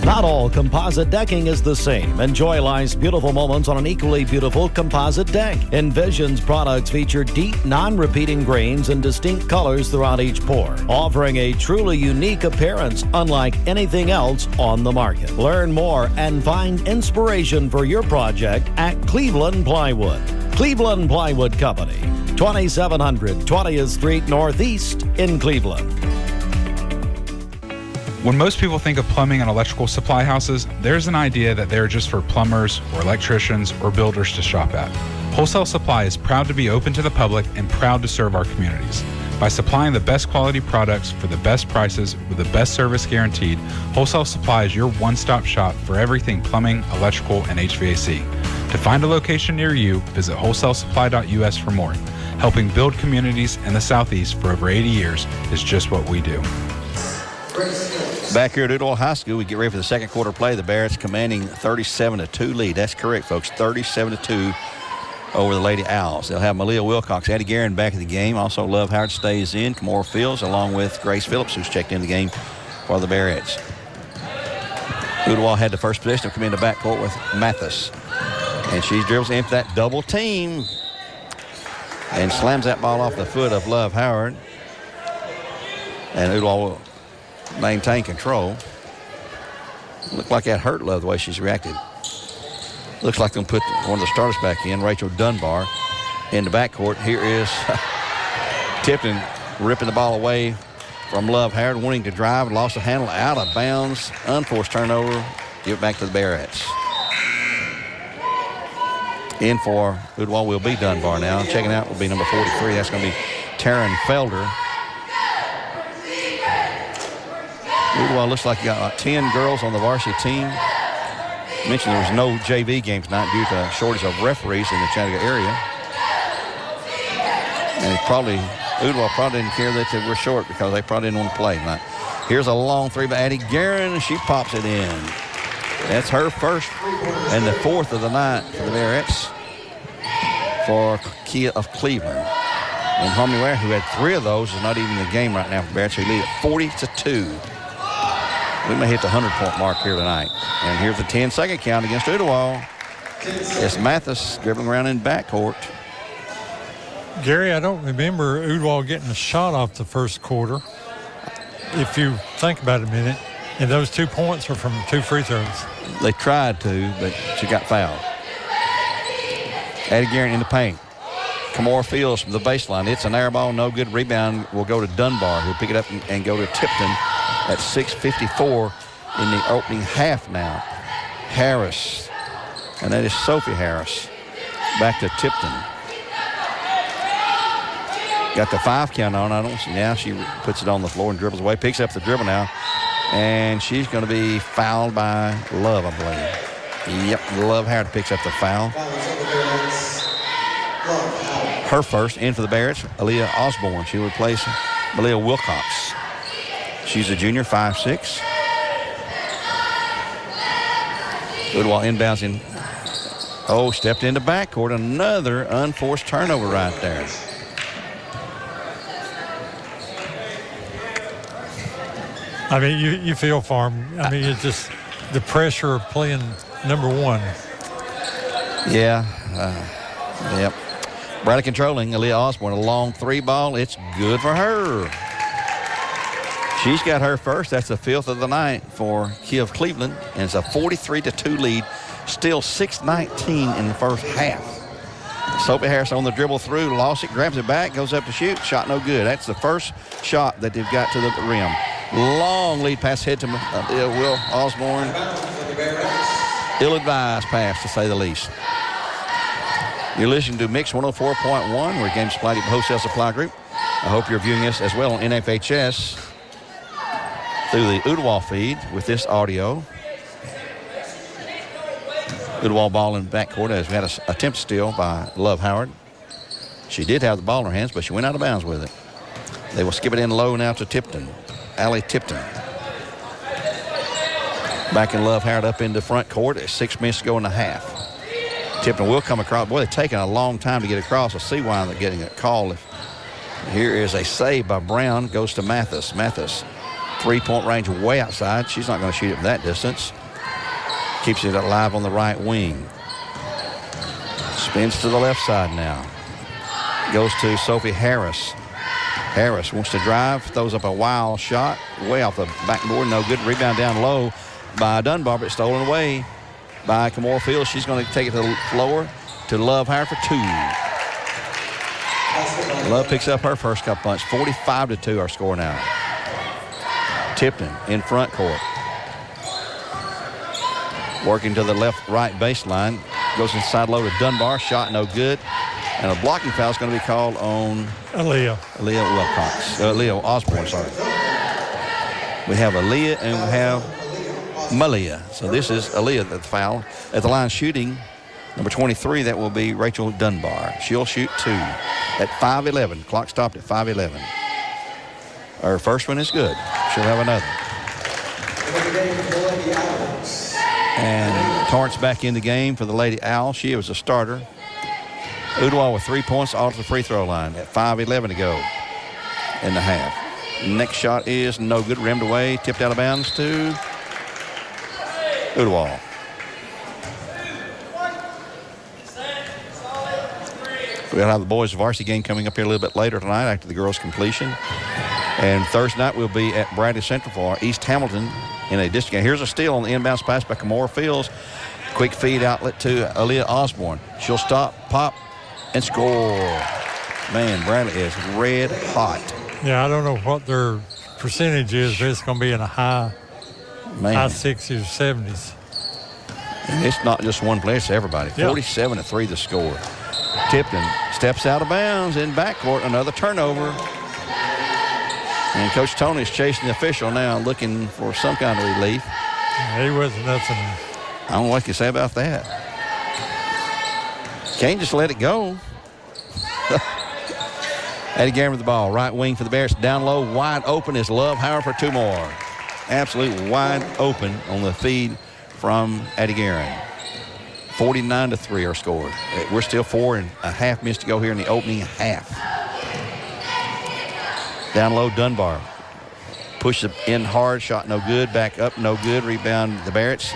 Not all composite decking is the same. Enjoy life's beautiful moments on an equally beautiful composite deck. Envision's products feature deep, non-repeating grains and distinct colors throughout each pour, offering a truly unique appearance unlike anything else on the market. Learn more and find inspiration for your project at Cleveland Plywood. Cleveland Plywood Company, 2700 20th Street Northeast in Cleveland. When most people think of plumbing and electrical supply houses, there's an idea that they're just for plumbers or electricians or builders to shop at. Wholesale Supply is proud to be open to the public and proud to serve our communities. By supplying the best quality products for the best prices with the best service guaranteed, Wholesale Supply is your one-stop shop for everything plumbing, electrical, and HVAC. To find a location near you, visit wholesalesupply.us for more. Helping build communities in the Southeast for over 80 years is just what we do. Back here at Ooltewah High School, we get ready for the second quarter play. The Bearettes commanding 37-2 lead. That's correct, folks. 37-2 over the Lady Owls. They'll have Malia Wilcox, Addie Guerin back in the game. Also, Love Howard stays in. Kimura Fields, along with Grace Phillips, who's checked in the game for the Bearettes. Ooltewah had the first possession to come into backcourt with Mathis. And she dribbles into that double team and slams that ball off the foot of Love Howard. And Ooltewah will maintain control. Looked like that hurt Love the way she's reacted. Looks like they'll put one of the starters back in, Rachel Dunbar, in the backcourt. Here is Tipton ripping the ball away from Love Howard, wanting to drive, lost the handle, out of bounds, unforced turnover. Give it back to the Bearettes. In for Ooltewah will be Dunbar now. Checking out will be number 43. That's going to be Taryn Felder. Ooltewah looks like you got 10 girls on the varsity team. Mentioned there was no JV games tonight due to a shortage of referees in the Chattanooga area. And Ooltewah probably didn't care that they were short because they probably didn't want to play tonight. Here's a long three by Addie Guerin, and she pops it in. That's her first and the fourth of the night for the Bearettes for Kia of Cleveland. And Harmony Ware, who had 3 of those, is not even in the game right now for Bearettes. They lead at 40-2. We may hit the 100-point mark here tonight. And here's the 10-second count against Ooltewah. It's Mathis dribbling around in backcourt. Gary, I don't remember Ooltewah getting a shot off the first quarter. If you think about it a minute, and those 2 points are from 2 free throws. They tried to, but she got fouled. Addie Garrett in the paint. Kamora Fields from the baseline. It's an air ball, no good. Rebound will go to Dunbar, who'll pick it up and go to Tipton at 6:54 in the opening half now. Harris, and that is Sophie Harris. Back to Tipton. Got the 5 count on. I don't see now. She puts it on the floor and dribbles away. Picks up the dribble now. And she's going to be fouled by Love, I believe. Yep, Love Howard picks up the foul. Her first in for the Bearettes, Aaliyah Osborne. She'll replace Malia Wilcox. She's a junior, 5'6". Ooltewah inbounds in. Stepped into backcourt. Another unforced turnover right there. I mean, you feel for him. I mean, it's just the pressure of playing number 1. Yeah. Yep. Bradley controlling. Aaliyah Osborne, a long 3 ball. It's good for her. She's got her first. That's the 5th of the night for Key of Cleveland. And it's a 43-2 lead. Still 6:19 in the first half. Sophie Harris on the dribble through. Lost it. Grabs it back. Goes up to shoot. Shot no good. That's the first shot that they've got to the rim. Long lead pass head to Will Osborne. Ill-advised pass, to say the least. You're listening to Mix 104.1. We're Game Supply Wholesale Supply Group. I hope you're viewing us as well on NFHS through the Ooltewah feed with this audio. Ooltewah ball in backcourt as we had an attempt steal by Love Howard. She did have the ball in her hands, but she went out of bounds with it. They will skip it in low now to Tipton. Allie Tipton. Back in Love Howard up into front court. 6 minutes to go in the half. Tipton will come across. Boy, they're taking a long time to get across. I see why they're getting a call. Here is a save by Brown. Goes to Mathis. Mathis, 3-point range way outside. She's not going to shoot it from that distance. Keeps it alive on the right wing. Spins to the left side now. Goes to Sophie Harris. Harris wants to drive, throws up a wild shot, way off the backboard, no good. Rebound down low by Dunbar, but stolen away by Kamora Fields. She's going to take it to the floor to Love Howard for 2. Love picks up her first cup punch. 45-2 our score now. Tipton in front court. Working to the left-right baseline. Goes inside low to Dunbar. Shot no good. And a blocking foul is going to be called on Aaliyah Wilcox. Aaliyah Osborne, sorry. We have Aaliyah and we have Malia. So this is Aaliyah, the foul. At the line shooting, number 23, that will be Rachel Dunbar. She'll shoot 2 at 5:11. Clock stopped at 5:11. Her first one is good. She'll have another. And Torrance back in the game for the Lady Owl. She was a starter. Ooltewah with 3 points off the free throw line at 5:11 to go in the half. Next shot is no good. Rimmed away. Tipped out of bounds to Ooltewah. We'll have the boys' varsity game coming up here a little bit later tonight after the girls' completion. And Thursday night we'll be at Bradley Central for East Hamilton in a district game. Here's a steal on the inbounds pass by Kamora Fields. Quick feed outlet to Aaliyah Osborne. She'll stop, pop, and score. Man, Bradley is red hot. Yeah, I don't know what their percentage is, but it's going to be in a high 60s or 70s. And it's not just one player, it's everybody. Yeah. 47-3 the score. Tipton steps out of bounds in backcourt. Another turnover. And Coach Tony's chasing the official now, looking for some kind of relief. He wasn't nothing. I don't know what you say about that. Can't just let it go. Addie Guerin with the ball. Right wing for the Bears. Down low, wide open is Love Howard for 2 more. Absolutely wide open on the feed from Addie Guerin. 49-3 our score. We're still 4.5 minutes to go here in the opening half. Down low, Dunbar. Pushes it in hard, shot no good. Back up, no good. Rebound, the Bearettes.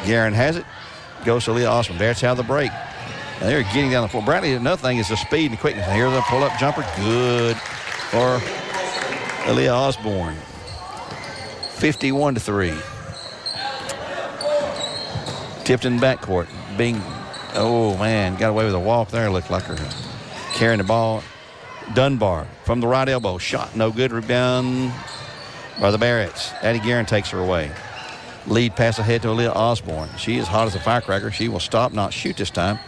Guerin has it. Goes to Leah Osborne. Bearettes out of the break. And they're getting down the floor. Bradley, another thing is the speed and quickness. Here's a pull-up jumper. Good for Leah Osborne. 51-3. Tipton backcourt. Oh, man, got away with a walk there. Looked like her carrying the ball. Dunbar from the right elbow. Shot no good. Rebound by the Bearettes. Addie Guerin takes her away. Lead pass ahead to Aaliyah Osborne. She is hot as a firecracker. She will stop, not shoot this time.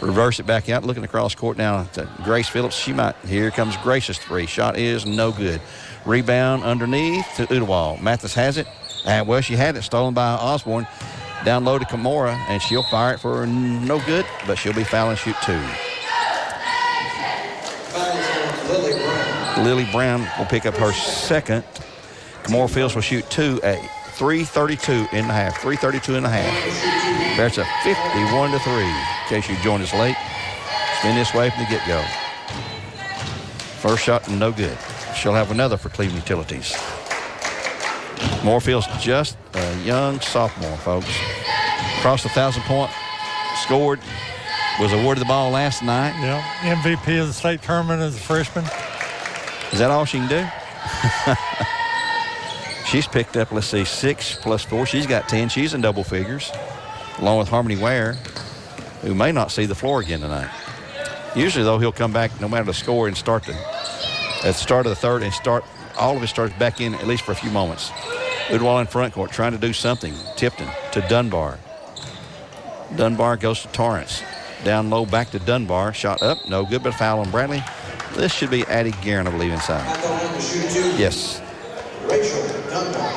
Reverse it back out. Looking across court now to Grace Phillips. Here comes Grace's three. Shot is no good. Rebound underneath to Ooltewah. Mathis has it. Well, she had it stolen by Osborne. Down low to Kimura, and she'll fire it for no good, but she'll be fouling shoot 2. Lily Brown will pick up her second. Kimura Fields will shoot 2 at 3:32 in the half. 3:32 in the half. Bears a 51-3. In case you joined us late, it's been this way from the get-go. First shot, no good. She'll have another for Cleveland Utilities. Moorfield's just a young sophomore, folks. Crossed the 1,000-point, scored, was awarded the ball last night. Yeah, MVP of the state tournament as a freshman. Is that all she can do? She's picked up, 6 plus 4. She's got 10. She's in double figures, along with Harmony Ware, who may not see the floor again tonight. Usually, though, he'll come back no matter the score and start at the start of the third and all of it starts back in at least for a few moments. Ooltewah in front court trying to do something. Tipton to Dunbar. Dunbar goes to Torrance. Down low back to Dunbar. Shot up, no good, but a foul on Bradley. This should be Addie Guerin, I believe, inside. Yes.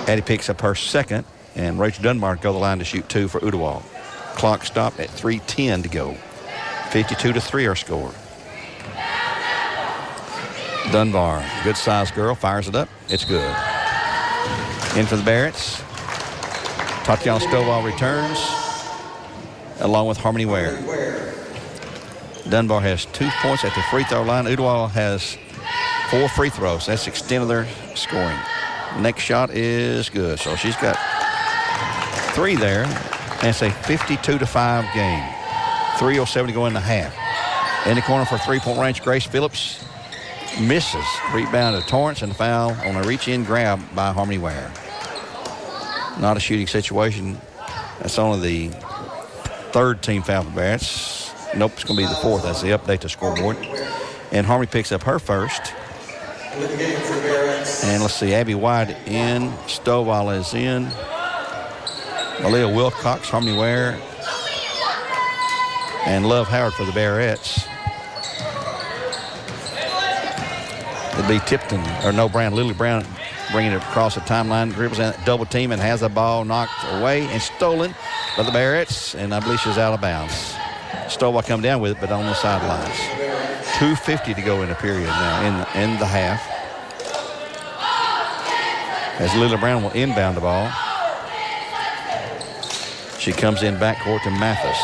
Addie picks up her second, and Rachel Dunbar go to the line to shoot 2 for Ooltewah. Clock stopped at 3:10 to go. 52-3 our score. Dunbar, good-sized girl, fires it up. It's good. In for the Bearettes. Tatiana Stovall returns, along with Harmony Ware. Dunbar has 2 points at the free throw line. Ooltewah has 4 free throws. That's the extent of their scoring. Next shot is good. So she's got 3 there. And it's a 52-5 game. 3:07 to go in the half. In the corner for three-point range, Grace Phillips misses. Rebound to Torrance and the foul on a reach-in grab by Harmony Ware. Not a shooting situation. That's only the 3rd team foul for Bearettes. Nope, it's going to be the 4th. That's the update to scoreboard. And Harmony picks up her first. And let's see, Abby White in. Stovall is in. Malia Wilcox, Harmony Ware, and Love Howard for the Bearettes. It'll be Tipton, or no, Brown. Lily Brown bringing it across the timeline, dribbles in double team and has the ball knocked away and stolen by the Bearettes, and I believe she's out of bounds. Stovall come down with it, but on the sidelines. 2:50 to go in the period now in the half. As Lily Brown will inbound the ball. She comes in backcourt to Mathis.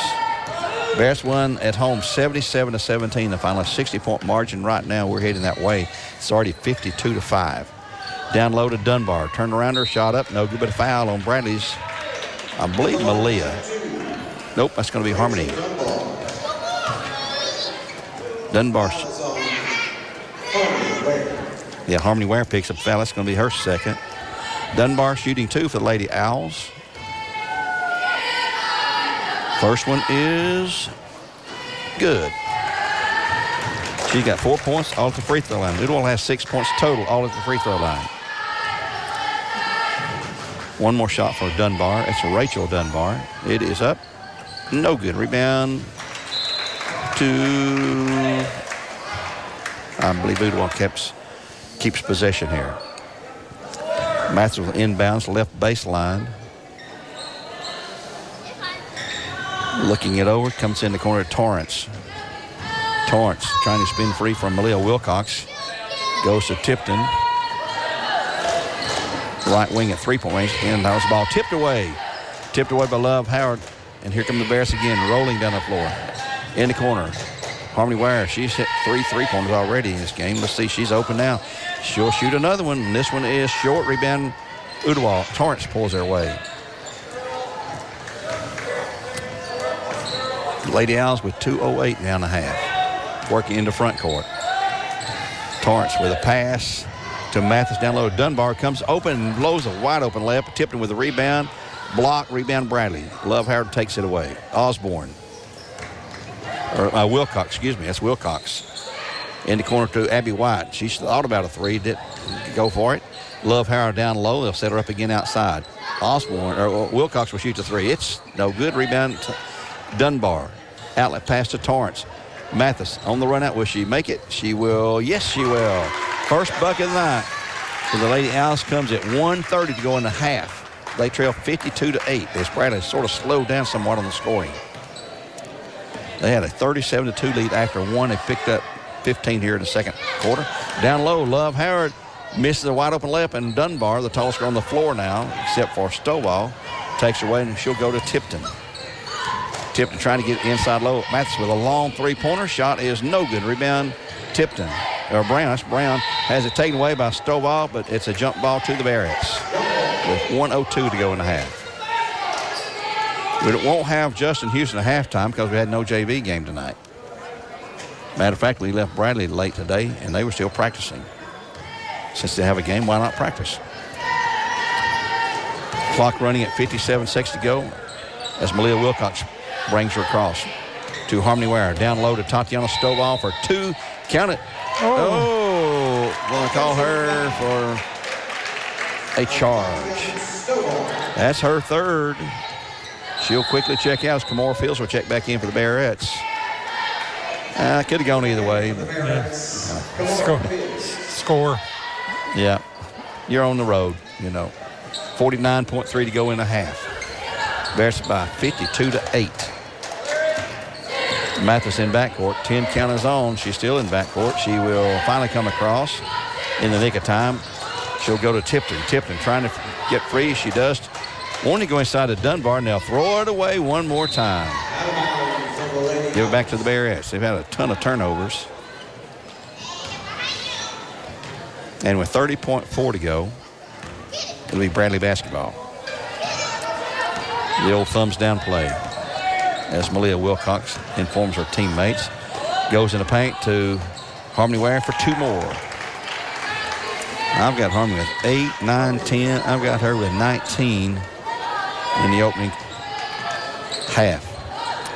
Bears won at home 77-17, the final 60-point margin. Right now we're heading that way. It's already 52-5. Down low to Dunbar. Turn around her, shot up, no good, but a foul on Bradley's, I believe, Malia. Nope, that's going to be Harmony. Dunbar. Yeah, Harmony Ware picks up the foul. That's going to be her second. Dunbar shooting 2 for the Lady Owls. First one is good. She got 4 points all at the free throw line. Ooltewah has 6 points total all at the free throw line. One more shot for Dunbar. It's Rachel Dunbar. It is up. No good. Rebound to, I believe Ooltewah keeps possession here. Mathis will inbounds left baseline. Looking it over, comes in the corner of Torrance. Torrance trying to spin free from Malia Wilcox. Goes to Tipton. Right wing at three-point range. And that was the ball tipped away. Tipped away by Love Howard. And here come the Bears again, rolling down the floor. In the corner. Harmony Ware, she's hit 3 3-pointers already in this game. Let's see, she's open now. She'll shoot another one, and this one is short. Rebound, Ooltewah. Torrance pulls their way. Lady Owls with 2:08 down the half. Working into front court. Torrance with a pass to Mathis down low. Dunbar comes open and blows a wide open layup. Tipton with a rebound. Block, rebound Bradley. Love Howard takes it away. Osborne. Or Wilcox, excuse me. That's Wilcox. In the corner to Abby White. She thought about a three. Didn't go for it. Love Howard down low. They'll set her up again outside. Osborne, or Wilcox will shoot the three. It's no good. Rebound Dunbar. Outlet pass to Torrance. Mathis on the run out. Will she make it? She will. Yes, she will. First bucket of the night. So the Lady Owls comes at 1:30 to go in the half. They trail 52-8 as Bradley sort of slowed down somewhat on the scoring. They had a 37-2 lead after one. They picked up 15 here in the second quarter. Down low, Love Howard misses a wide open layup, and Dunbar, the tallest girl on the floor now, except for Stovall, takes her away, and she'll go to Tipton. Tipton trying to get inside low. Mathis with a long three-pointer. Shot is no good. Rebound Tipton. Or Brown. That's Brown. Has it taken away by Stovall, but it's a jump ball to the Bearettes with 1:02 to go in the half. We won't have Justin Houston at halftime because we had no JV game tonight. Matter of fact, we left Bradley late today, and they were still practicing. Since they have a game, why not practice? Clock running at 57 seconds to go as Malia Wilcox brings her across to Harmony Ware. Down low to Tatiana Stovall for two. Count it. Oh, going to call her for a charge. That's her third. She'll quickly check out as Kamora Fields will check back in for the Bearettes. Could have gone either way. But, Score. Yeah. You're on the road, you know. 49.3 to go in the half. Bearettes by 52-8. Mathis in backcourt. 10 count is on. She's still in backcourt. She will finally come across in the nick of time. She'll go to Tipton. Tipton trying to get free. She does. Wanting to go inside to Dunbar, and they'll throw it away one more time. Give it back to the Bearettes. They've had a ton of turnovers. And with 30.4 to go, it'll be Bradley basketball. The old thumbs down play as Malia Wilcox informs her teammates. Goes in the paint to Harmony Ware for two more. I've got Harmony with 8, 9, 10. I've got her with 19 in the opening half.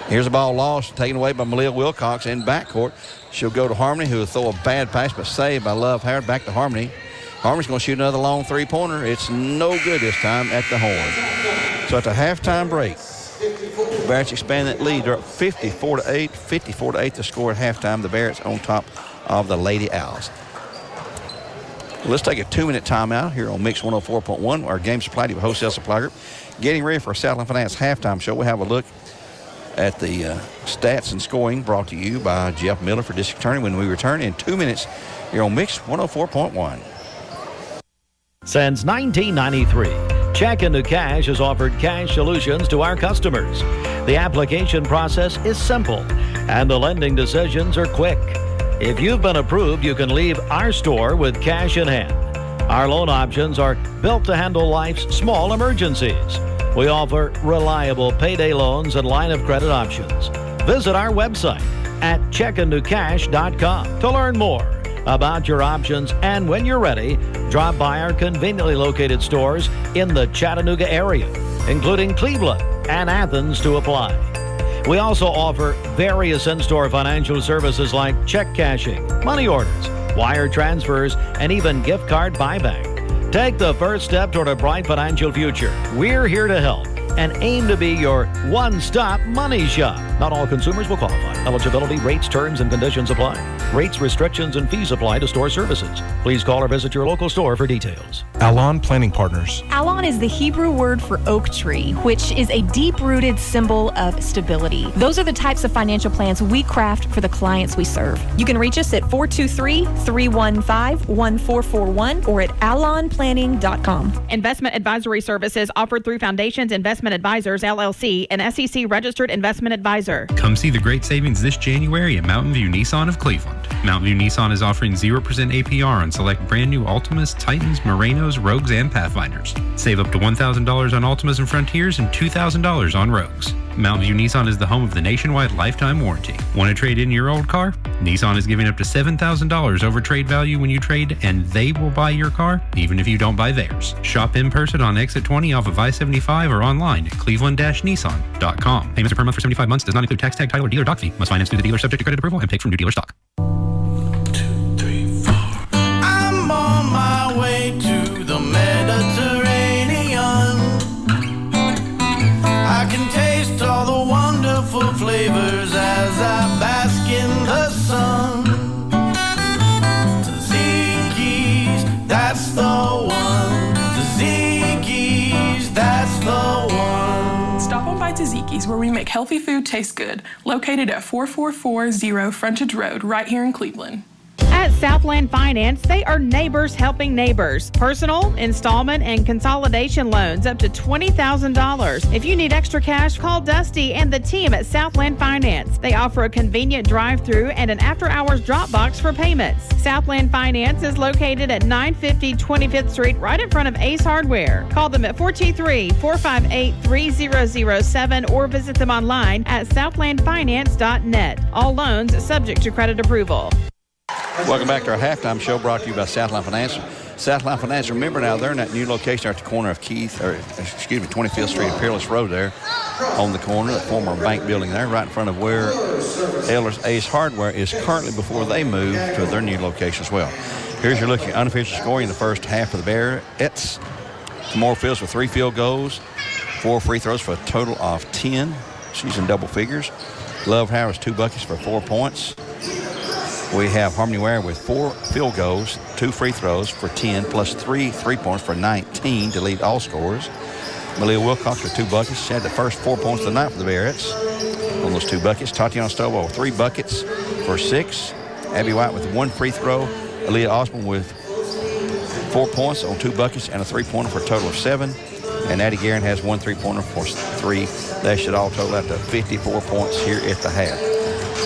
Here's a ball lost, taken away by Malia Wilcox in backcourt. She'll go to Harmony, who will throw a bad pass, but saved by Love Howard. Back to Harmony. Harmony's going to shoot another long three-pointer. It's no good this time at the horn. So at the halftime break, the Bearettes expand that lead. They're up 54-8. 54-8 to score at halftime. The Bearettes on top of the Lady Owls. Let's take a 2-minute timeout here on Mix 104.1, our game supply to wholesale supply group. Getting ready for a Southland Finance halftime show. We'll have a look at the stats and scoring brought to you by Jeff Miller for District Attorney when we return in 2 minutes here on Mix 104.1. Since 1993, Check Into Cash has offered cash solutions to our customers. The application process is simple, and the lending decisions are quick. If you've been approved, you can leave our store with cash in hand. Our loan options are built to handle life's small emergencies. We offer reliable payday loans and line of credit options. Visit our website at checkintocash.com to learn more about your options, and when you're ready, drop by our conveniently located stores in the Chattanooga area, including Cleveland and Athens, to apply. We also offer various in-store financial services like check cashing, money orders, wire transfers, and even gift card buyback. Take the first step toward a bright financial future. We're here to help and aim to be your one-stop money shop. Not all consumers will qualify. Eligibility, rates, terms, and conditions apply. Rates, restrictions, and fees apply to store services. Please call or visit your local store for details. Alon Planning Partners. Alon is the Hebrew word for oak tree, which is a deep-rooted symbol of stability. Those are the types of financial plans we craft for the clients we serve. You can reach us at 423-315-1441 or at alonplanning.com. Investment advisory services offered through Foundations Investment Advisors, LLC, an SEC-registered investment advisor. answer. Come see the great savings this January at Mountain View Nissan of Cleveland. Mountain View Nissan is offering 0% APR on select brand new Altimas, Titans, Morenos, Rogues, and Pathfinders. Save up to $1,000 on Altimas and Frontiers and $2,000 on Rogues. Mountain View Nissan is the home of the nationwide lifetime warranty. Want to trade in your old car? Nissan is giving up to $7,000 over trade value when you trade, and they will buy your car even if you don't buy theirs. Shop in person on Exit 20 off of I-75 or online at cleveland-nissan.com. Payments are per month for 75 months. Does not include tax tag, title, or dealer doc fee. Must finance through the dealer subject to credit approval and pick from new dealer stock. 2, 3, 4. I'm on my way to the Mediterranean. I can taste all the wonderful flavors as I bask in the sun. Tzatziki's, that's the one. Tzatziki's, that's the one. Stop on by Tzatziki's, where we make healthy food taste good. Located at 4440 Frontage Road, right here in Cleveland. At Southland Finance, they are neighbors helping neighbors. Personal, installment, and consolidation loans up to $20,000. If you need extra cash, call Dusty and the team at Southland Finance. They offer a convenient drive-through and an after-hours drop box for payments. Southland Finance is located at 950 25th Street, right in front of Ace Hardware. Call them at 423-458-3007 or visit them online at southlandfinance.net. All loans subject to credit approval. Welcome back to our halftime show brought to you by Southline Finance. Southline Finance, remember now, they're in that new location at the corner of 25th Street and Peerless Road there on the corner, the former bank building there, right in front of where Eller's Ace Hardware is currently before they move to their new location as well. Here's your look at unofficial scoring in the first half of the Bearettes. Tamora Fields with 3 field goals, 4 free throws for a total of 10. She's in double figures. Love Howard's 2 buckets for 4 points. We have Harmony Ware with 4 field goals, 2 free throws for 10, plus 3 3-points for 19 to lead all scorers. Malia Wilcox with 2 buckets. She had the first 4 points of the night for the Bearettes on those 2 buckets. Tatiana Stovall with 3 buckets for 6. Abby White with 1 free throw. Aaliyah Osborne with 4 points on 2 buckets and a 3-pointer for a total of 7. And Addie Guerin has 1 3-pointer for 3. That should all total out to 54 points here at the half.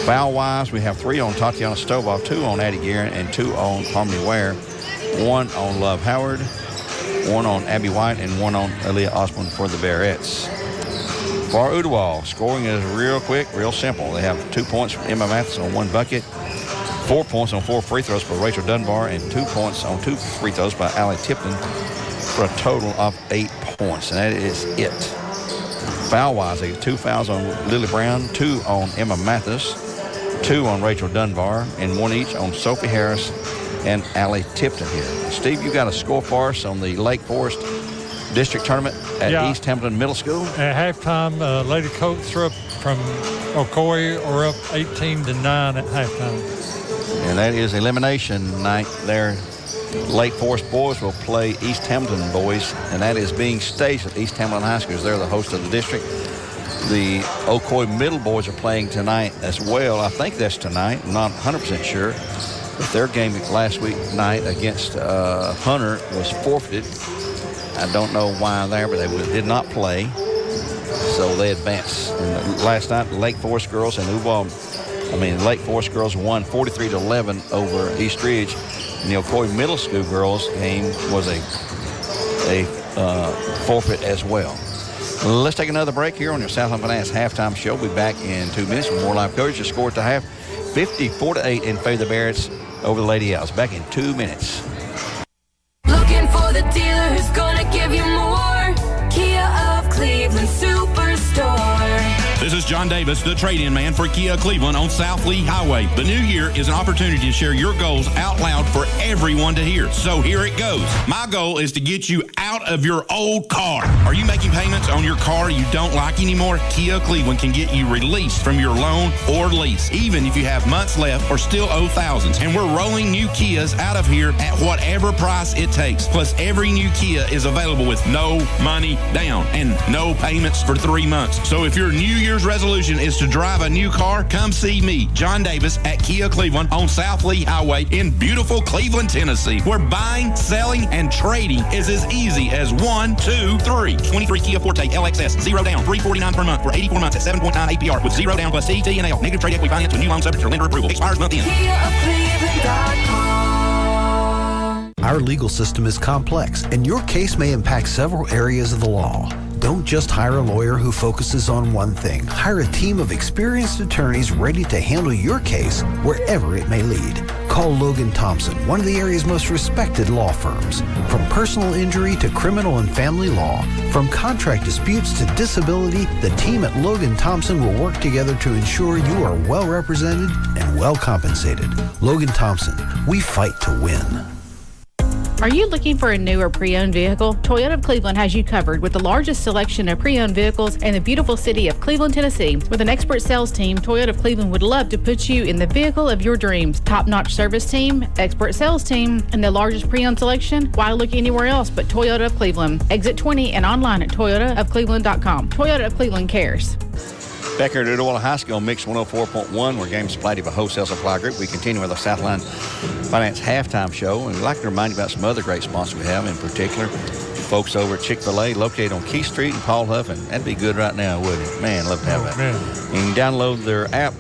Foul-wise, we have 3 on Tatiana Stovall, 2 on Addie Guerin, and 2 on Harmony Ware. 1 on Love Howard, 1 on Abby White, and 1 on Aaliyah Osborne for the Bearettes. For Ooltewah, scoring is real quick, real simple. They have 2 points from Emma Mathis on 1 bucket, 4 points on 4 free throws for Rachel Dunbar, and 2 points on 2 free throws by Allie Tipton for a total of 8 points, and that is it. Foul-wise, they get 2 fouls on Lily Brown, 2 on Emma Mathis, 2 on Rachel Dunbar, and 1 each on Sophie Harris and Allie Tipton here. Steve, you got a score for us on the Lake Forest District Tournament at East Hamilton Middle School? At halftime, Lady Coats are up from Ocoee, or up 18-9 at halftime. And that is elimination night there. Lake Forest boys will play East Hamilton boys, and that is being staged at East Hamilton High School, as they're the host of the district. The Ocoee Middle boys are playing tonight as well. I think that's tonight. I'm not 100% sure. But their game last week night against Hunter was forfeited. I don't know why there, but they did not play. So they advanced. And last night, the Lake Forest girls and Lake Forest girls won 43-11 over East Ridge. And the Ocoee Middle School girls game was a forfeit as well. Let's take another break here on your Southland Finance halftime show. We'll be back in 2 minutes with more live coverage. The score at the half, 54-8 in favor of the Bearettes over the Lady Owls. Back in 2 minutes. Looking for the dealer who's gonna give you more. Kia of Cleveland Superstore. This is John Davis, the trade-in man for Kia Cleveland on South Lee Highway. The new year is an opportunity to share your goals out loud for everyone to hear. So here it goes. My goal is to get you out of your old car. Are you making payments on your car you don't like anymore? Kia Cleveland can get you released from your loan or lease, even if you have months left or still owe thousands. And we're rolling new Kias out of here at whatever price it takes. Plus, every new Kia is available with no money down and no payments for 3 months. So if your New Year's resolution resolution is to drive a new car, come see me, John Davis, at Kia Cleveland on South Lee Highway in beautiful Cleveland, Tennessee, where buying, selling, and trading is as easy as 1, 2, 3. 23 Kia Forte LXS, 0 down, $349 per month for 84 months at 7.9 APR with 0 down plus TT&L. Negative trade equity finance with new loan subject to lender approval. Expires month end. KiaofCleveland.com. Our legal system is complex, and your case may impact several areas of the law. Don't just hire a lawyer who focuses on one thing. Hire a team of experienced attorneys ready to handle your case wherever it may lead. Call Logan Thompson, one of the area's most respected law firms. From personal injury to criminal and family law, from contract disputes to disability, the team at Logan Thompson will work together to ensure you are well represented and well compensated. Logan Thompson, we fight to win. Are you looking for a new or pre-owned vehicle? Toyota of Cleveland has you covered with the largest selection of pre-owned vehicles in the beautiful city of Cleveland, Tennessee. With an expert sales team, Toyota of Cleveland would love to put you in the vehicle of your dreams. Top-notch service team, expert sales team, and the largest pre-owned selection? Why look anywhere else but Toyota of Cleveland? Exit 20 and online at toyotaofcleveland.com. Toyota of Cleveland cares. Back here at Ooltewah High School, Mix 104.1, where games supplied by Wholesale Supply Group. We continue with our Southline Finance halftime show, and we'd like to remind you about some other great sponsors we have, in particular, folks over at Chick-fil-A, located on Key Street in Paul Huff, and that'd be good right now, wouldn't it? Man, love to have that. Man. You can download their app,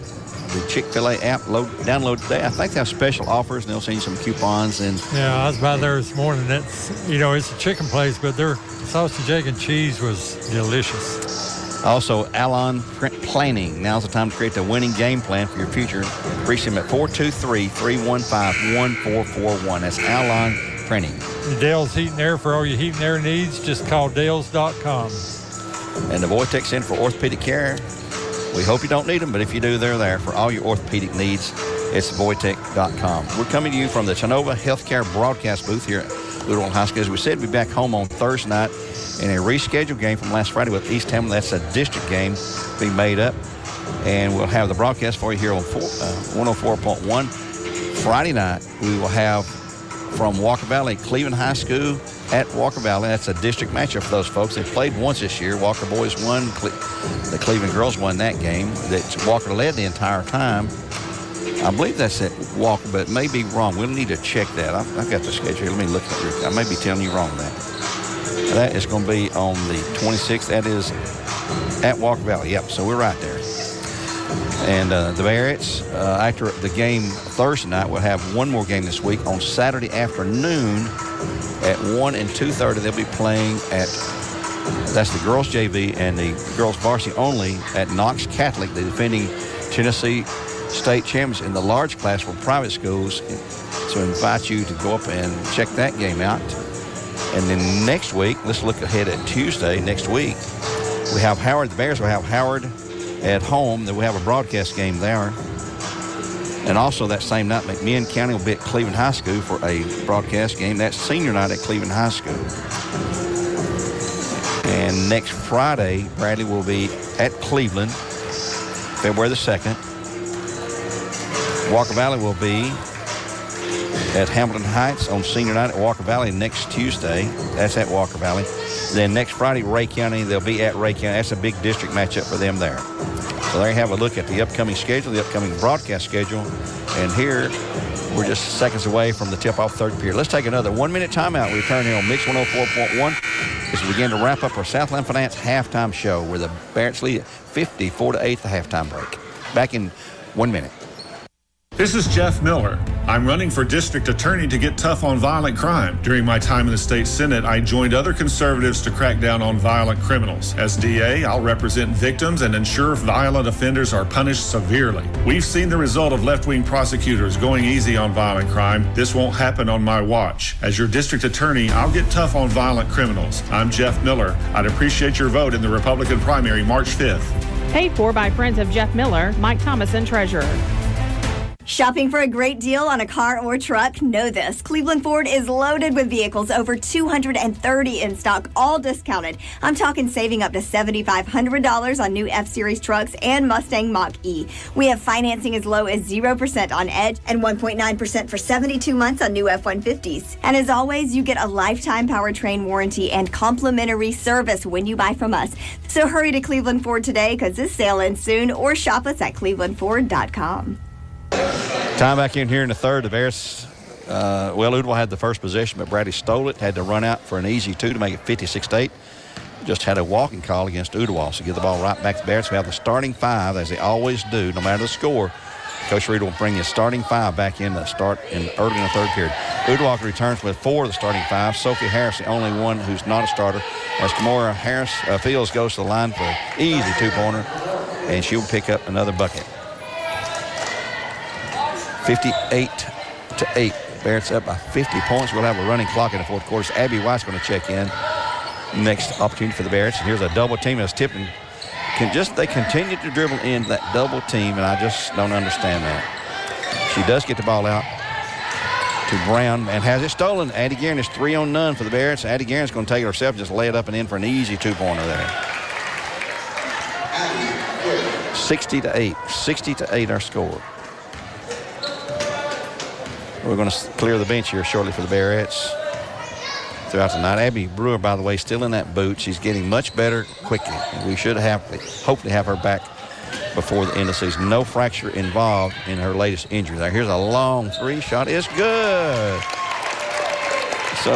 the Chick-fil-A app, download today. I think they have special offers, and they'll send you some coupons. And yeah, I was by there this morning. It's a chicken place, but their sausage, egg, and cheese was delicious. Also, Alon Planning. Now's the time to create the winning game plan for your future. Reach them at 423-315-1441. That's Alon Printing. Dale's Heat and Air, for all your heat and air needs, just call Dales.com. And the Voitech Center for Orthopedic Care. We hope you don't need them, but if you do, they're there for all your orthopedic needs. It's Voitech.com. We're coming to you from the Chenova Healthcare broadcast booth here at Ooltewah High School. As we said, we'll be back home on Thursday night in a rescheduled game from last Friday with East Hamlin. That's a district game being made up. And we'll have the broadcast for you here on 104.1. Friday night, we will have from Walker Valley, Cleveland High School at Walker Valley. That's a district matchup for those folks. They've played once this year. Walker boys won. The Cleveland girls won that game. That Walker led the entire time. I believe that's at Walker, but it may be wrong. We'll need to check that. I've got the schedule here. Let me look at it. I may be telling you wrong on that. That is going to be on the 26th. That is at Walker Valley. Yep, so we're right there. And the Bearettes, after the game Thursday night, will have one more game this week. On Saturday afternoon at 1 and 2:30, they'll be playing at, that's the girls JV and the girls varsity only, at Knox Catholic, the defending Tennessee state champions in the large class for private schools. So I invite you to go up and check that game out. And then next week, let's look ahead at Tuesday next week. We have Howard. The Bears will have Howard at home. Then we have a broadcast game there. And also that same night, McMinn County will be at Cleveland High School for a broadcast game. That's senior night at Cleveland High School. And next Friday, Bradley will be at Cleveland, February the 2nd. Walker Valley will be at Hamilton Heights on senior night at Walker Valley next Tuesday. That's at Walker Valley. Then next Friday, Ray County, they'll be at Ray County. That's a big district matchup for them there. So there you have a look at the upcoming schedule, the upcoming broadcast schedule. And here, we're just seconds away from the tip-off third period. Let's take another 1-minute timeout. We return here on Mix 104.1 as we begin to wrap up our Southland Finance halftime show, where the Bearettes lead 54-8 the halftime break. Back in 1 minute. This is Jeff Miller. I'm running for district attorney to get tough on violent crime. During my time in the state Senate, I joined other conservatives to crack down on violent criminals. As DA, I'll represent victims and ensure violent offenders are punished severely. We've seen the result of left-wing prosecutors going easy on violent crime. This won't happen on my watch. As your district attorney, I'll get tough on violent criminals. I'm Jeff Miller. I'd appreciate your vote in the Republican primary March 5th. Paid for by friends of Jeff Miller, Mike Thomason, Treasurer. Shopping for a great deal on a car or truck? Know this. Cleveland Ford is loaded with vehicles, over 230 in stock, all discounted. I'm talking saving up to $7,500 on new F-Series trucks and Mustang Mach-E. We have financing as low as 0% on Edge and 1.9% for 72 months on new F-150s. And as always, you get a lifetime powertrain warranty and complimentary service when you buy from us. So hurry to Cleveland Ford today because this sale ends soon, or shop us at clevelandford.com. Time back in here in the third. The Bears, Ooltewah had the first possession, but Bradley stole it. Had to run out for an easy 2 to make it 56-8. Just had a walking call against Ooltewah, so get the ball right back to Bears. We have the starting 5, as they always do, no matter the score. Coach Reed will bring his starting 5 back in to start early in the third period. Ooltewah returns with 4 of the starting 5. Sophie Harris, the only one who's not a starter, as Kamora Fields goes to the line for an easy 2-pointer, and she'll pick up another bucket. 58-8. Bearettes up by 50 points. We'll have a running clock in the fourth quarter. So Abby White's going to check in. Next opportunity for the Bearettes. And here's a double team as Tipton they continue to dribble in that double team, and I just don't understand that. She does get the ball out to Brown and has it stolen. Addie Guerin is 3 on none for the Bearettes. Addie Guerin's going to take it herself and just lay it up and in for an easy 2-pointer there. 60-8. 60-8 our score. We're going to clear the bench here shortly for the Bearettes throughout the night. Abby Brewer, by the way, still in that boot. She's getting much better quickly. We should hopefully have her back before the end of the season. No fracture involved in her latest injury there. Here's a long 3 shot. It's good. So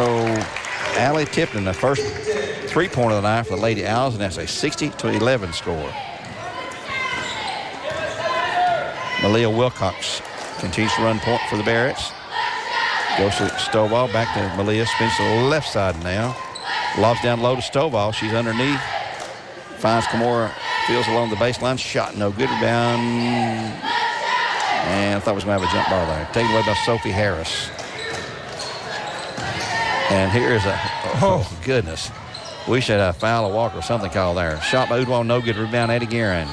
Allie Tipton, the first 3-pointer of the night for the Lady Owls, and that's a 60-11 score. Malia Wilcox continues to run point for the Bearettes. Goes to Stovall, back to Malia, spins to the left side now. Lobs down low to Stovall. She's underneath. Finds Kamora Fields along the baseline. Shot no good. Rebound. And I thought we was going to have a jump ball there. Taken away by Sophie Harris. And here is oh goodness. We should have a foul, a walk, or something called there. Shot by Ooltewah, no good. Rebound, Addie Guerin.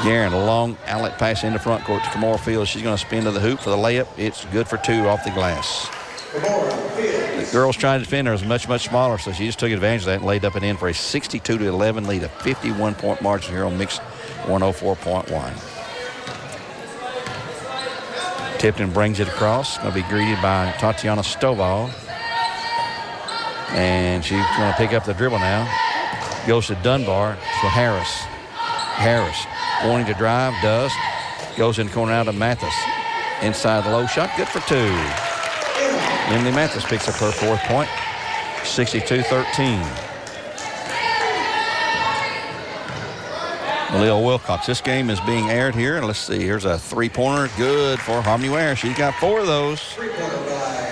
Guerin, a long outlet pass into front court to Kamora Fields. She's going to spin to the hoop for the layup. It's good for 2 off the glass. The girls trying to defend her is much, much smaller, so she just took advantage of that and laid up and in for a 62-11 lead, a 51-point margin here on Mix 104.1. Tipton brings it across. Going to be greeted by Tatiana Stovall. And she's going to pick up the dribble now. Goes to Dunbar for Harris. Harris wanting to drive, does. Goes in the corner out of Mathis. Inside the low shot, good for 2. Emily Mathis picks up her 4th point, 62-13. Malia Wilcox, this game is being aired here. And let's see, here's a 3-pointer, good for Harmony Ware. She's got 4 of those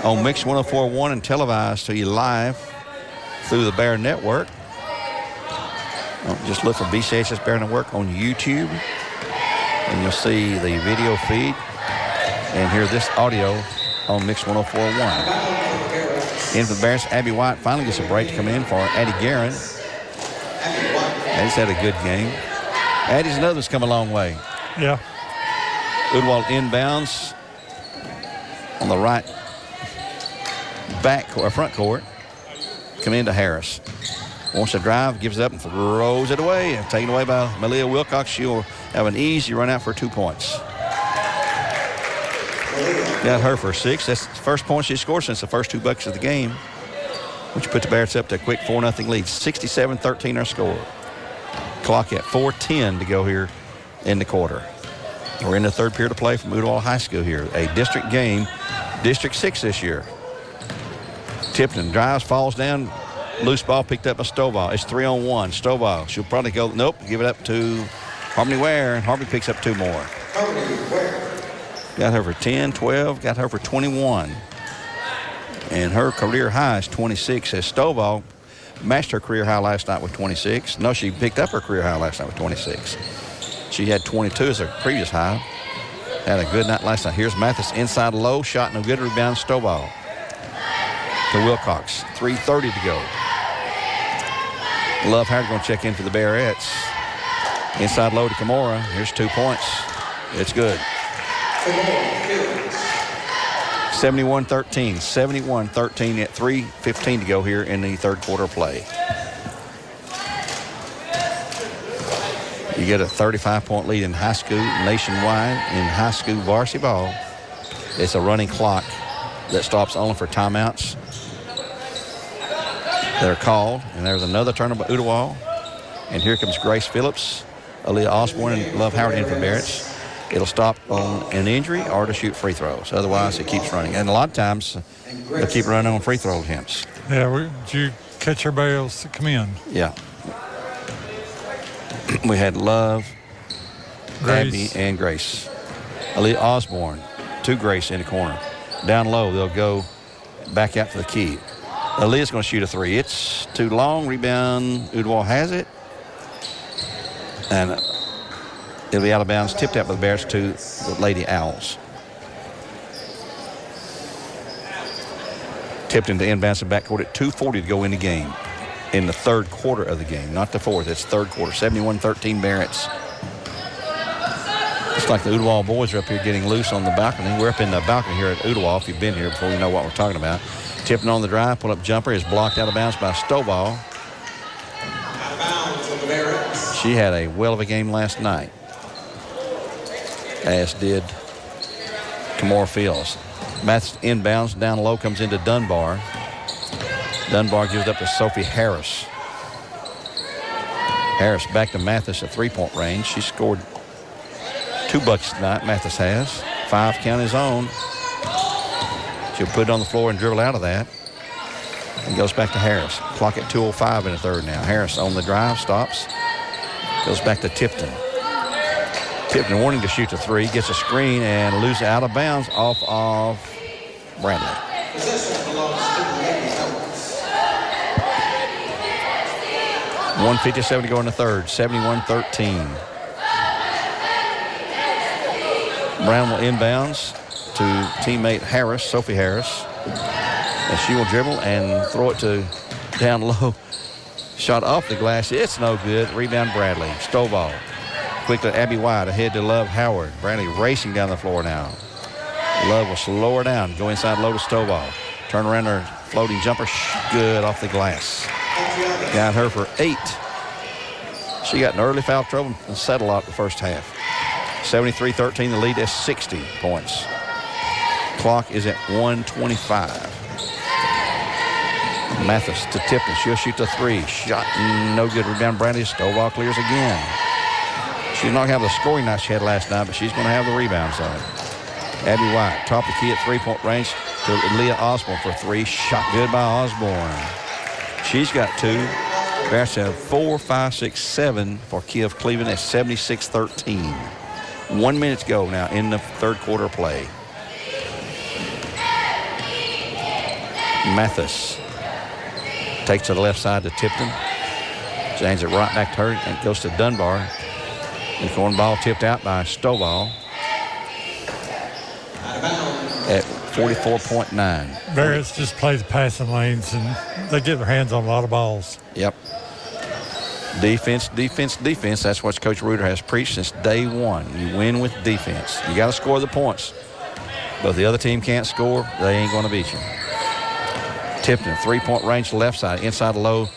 on Mix 104.1 and televised to you live through the Bear Network. Just look for BCHS Bear Network on YouTube, and you'll see the video feed and hear this audio on Mix 104.1. In for the Bears, Abby White finally gets a break to come in for Addie Guerin. Addie's had a good game. Addie's another that's come a long way. Yeah. Ooltewah inbounds on the right back or front court. Come into Harris. Wants to drive, gives it up, and throws it away. Taken away by Malia Wilcox. She'll have an easy run out for 2 points. Got her for 6. That's the first point she scored since the first 2 buckets of the game, which put the Bearettes up to a quick 4-0 lead. 67-13 our score. Clock at 4:10 to go here in the quarter. We're in the third period of play from Ooltewah High School here. A district game, District 6 this year. Tipton drives, falls down. Loose ball picked up by Stovall. It's 3-on-1. Stovall. She'll probably go, nope, give it up to Harmony Ware, and Harmony picks up 2 more. Got her for 10, 12, got her for 21. And her career high is 26, as Stovall matched her career high last night with 26. No, she picked up her career high last night with 26. She had 22 as her previous high. Had a good night last night. Here's Mathis inside low, shot no good, rebound Stovall. To Wilcox, 3:30 to go. Love Howard going to check in for the Bearettes. Inside low to Kamora. Here's 2 points. It's good. 71-13. 71-13 at 3:15 to go here in the third quarter play. You get a 35-point lead in high school nationwide in high school varsity ball. It's a running clock that stops only for timeouts. They're called, and there's another turnover by Ooltewah. And here comes Grace Phillips, Aaliyah Osborne, and Love Howard in for Bearettes. It'll stop on an injury or to shoot free throws. Otherwise, it keeps running. And a lot of times, they'll keep running on free throw attempts. Yeah, did you catch everybody else to come in? Yeah. We had Love, Abby, and Grace. Aaliyah Osborne to Grace in the corner. Down low, they'll go back out for the key. Aaliyah's going to shoot a three. It's too long. Rebound. Ooltewah has it. And it'll be out of bounds. Tipped out by the Bears to the Lady Owls. Tipped into inbounds and backcourt at 2:40 to go in the game. In the third quarter of the game, not the fourth. It's third quarter. 71-13 Bearettes. It's like the Ooltewah boys are up here getting loose on the balcony. We're up in the balcony here at Ooltewah, if you've been here before, you know what we're talking about. Tipping on the drive, pull-up jumper is blocked out of bounds by Stovall. She had a well of a game last night, as did Kamora Fields. Mathis inbounds, down low, comes into Dunbar. Dunbar gives up to Sophie Harris. Harris back to Mathis at three-point range. She scored 2 buckets tonight, Mathis has. 5 count his own. She'll put it on the floor and dribble out of that. And goes back to Harris. Clock at 2:05 in the third now. Harris on the drive, stops. Goes back to Tipton. Tipton wanting to shoot the three, gets a screen and loses out of bounds off of Bradley. 1:57 to go in the third. 71-13. Brown will inbounds to teammate Harris, Sophie Harris. And she will dribble and throw it to down low. Shot off the glass. It's no good. Rebound Bradley. Stovall. Quickly Abby White ahead to Love Howard. Bradley racing down the floor now. Love will slow her down. Go inside low to Stovall. Turn around her floating jumper. Good off the glass. Got her for 8. She got in early foul trouble and settled out the first half. 73-13, the lead is 60 points. Clock is at 1:25. Mathis to Tipton. She'll shoot the three. Shot no good. Rebound Bradley. Stovall clears again. She's not going to have the scoring night she had last night, but she's going to have the rebounds on it. Abby White, top of the key at three-point range to Leah Osborne for 3. Shot good by Osborne. She's got 2. Bears have 4, 5, 6, 7 for Key of Cleveland at 76-13. 1 minute to go now in the third quarter play. Mathis takes to the left side to Tipton. Changes it right back to her and goes to Dunbar. And the corner ball tipped out by Stovall at 44.9. Bearettes just play the passing lanes, and they get their hands on a lot of balls. Yep. Defense, defense, defense. That's what Coach Reuter has preached since day one. You win with defense. You got to score the points. But if the other team can't score, they ain't going to beat you. Tipton, three-point range to the left side. Inside low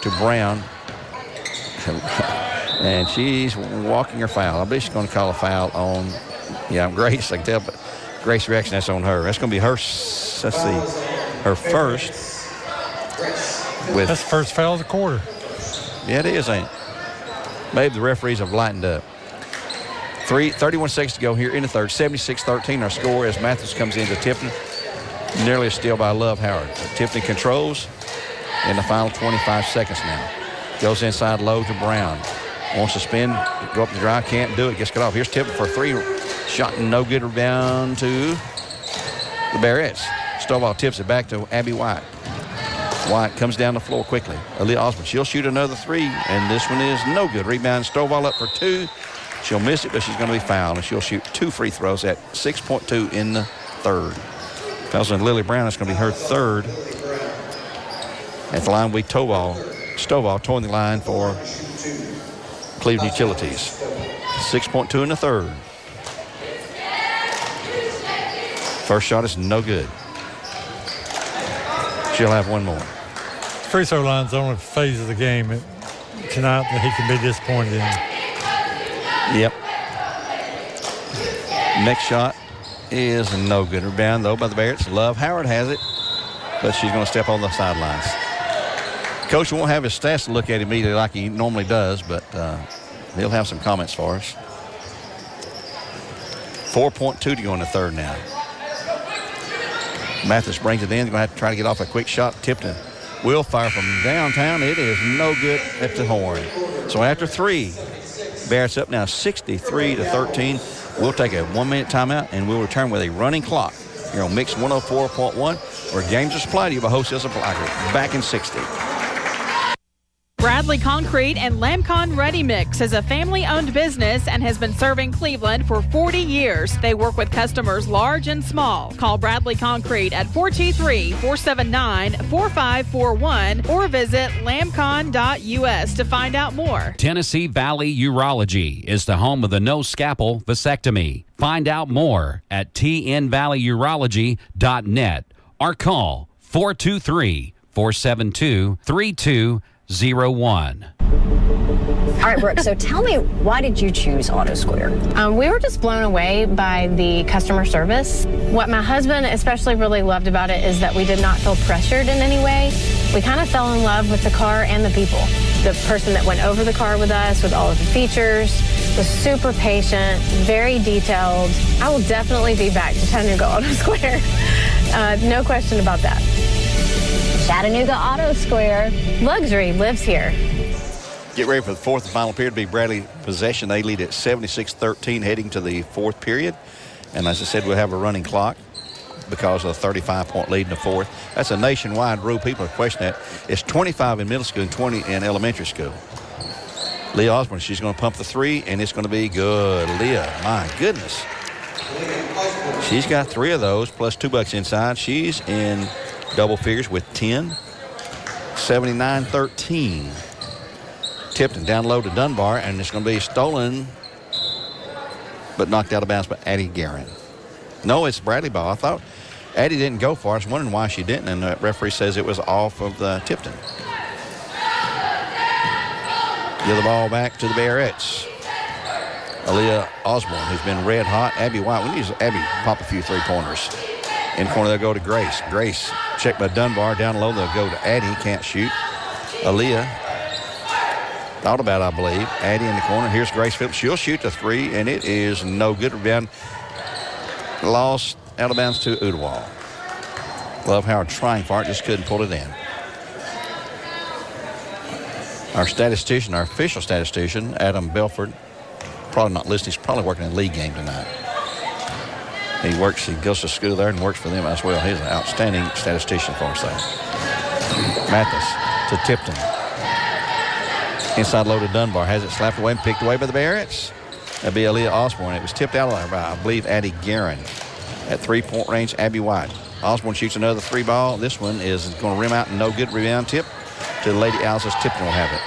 to Brown. And she's walking her foul. I believe she's going to call a foul on, Grace. I can tell, but Grace's reaction, that's on her. That's going to be her, let's see, her first. That's the first foul of the quarter. Yeah, it is, ain't it? Maybe the referees have lightened up. 31 seconds to go here in the third. 76-13 our score as Mathis comes into Tipton. Nearly a steal by Love Howard. Tipton controls in the final 25 seconds now. Goes inside low to Brown. Wants to spin, go up the drive, can't do it, gets cut off. Here's Tipton for 3. Shot no good, rebound to the Bearettes. Stovall tips it back to Abby White. White comes down the floor quickly. Aaliyah Osborne, she'll shoot another 3, and this one is no good. Rebound, Stovall up for 2. She'll miss it, but she's going to be fouled, and she'll shoot 2 free throws at 6.2 in the third. Fouls on Lily Brown. That's going to be her third. At the line, Stovall towing the line for Cleveland Utilities. 6.2 in the third. First shot is no good. She'll have one more. Free throw line's the only phase of the game tonight that he can be disappointed in. Yep. Next shot is no good. Rebound, though, by the Bearettes. Love Howard has it, but she's going to step on the sidelines. Coach won't have his stats to look at immediately like he normally does, but he'll have some comments for us. 4.2 to go in the third now. Mathis brings it in. Going to have to try to get off a quick shot. Tipton will fire from downtown. It is no good at the horn. So after 3, Bearettes up now 63-13. We'll take a 1-minute timeout, and we'll return with a running clock here on Mix 104.1, where games are supplied to you by Wholesale Supply Group. Back in 60. Bradley Concrete and Lamcon Ready Mix is a family-owned business and has been serving Cleveland for 40 years. They work with customers large and small. Call Bradley Concrete at 423-479-4541 or visit lamcon.us to find out more. Tennessee Valley Urology is the home of the no-scalpel vasectomy. Find out more at tnvalleyurology.net or call 423-472-3201. All right, Brooke, so tell me, why did you choose Auto Square? We were just blown away by the customer service. What my husband especially really loved about it is that we did not feel pressured in any way. We kind of fell in love with the car and the people. The person that went over the car with us with all of the features was super patient, very detailed. I will definitely be back to Chattanooga Auto Square. No question about that. Chattanooga Auto Square. Luxury lives here. Get ready for the fourth and final period to be Bradley possession. They lead at 76-13 heading to the fourth period. And as I said, we'll have a running clock because of the 35-point lead in the fourth. That's a nationwide rule. People are questioning that. It's 25 in middle school and 20 in elementary school. Leah Osborne, she's going to pump the 3, and it's going to be good. Leah, my goodness. She's got 3 of those plus $2 inside. She's in double figures with 10. 79-13. Tipton down low to Dunbar, and it's going to be stolen but knocked out of bounds by Addie Guerin. No, it's Bradley ball. I thought Addie didn't go for it. I was wondering why she didn't, and the referee says it was off of the Tipton. Give the ball back to the Bearettes. Aaliyah Osborne, who's been red hot. Abby White. We need Abby to pop a few three-pointers. In the corner, they'll go to Grace. Grace checked by Dunbar. Down low, they'll go to Addie. Can't shoot. Aaliyah thought about it, I believe. Addie in the corner. Here's Grace Phillips. She'll shoot the 3, and it is no good. Rebound lost out of bounds to Ooltewah. Love Howard trying for it, just couldn't pull it in. Our statistician, our official statistician, Adam Belford, probably not listening. He's probably working a league game tonight. He goes to school there and works for them as well. He's an outstanding statistician for us there. Mathis to Tipton. Inside low to Dunbar. Has it slapped away and picked away by the Bearettes. That'd be Aaliyah Osborne. It was tipped out of there by, I believe, Addie Guerin. At 3-point range, Abby White. Osborne shoots another 3 ball. This one is going to rim out and no good. Rebound tip to Lady Alice's. Tipton will have it.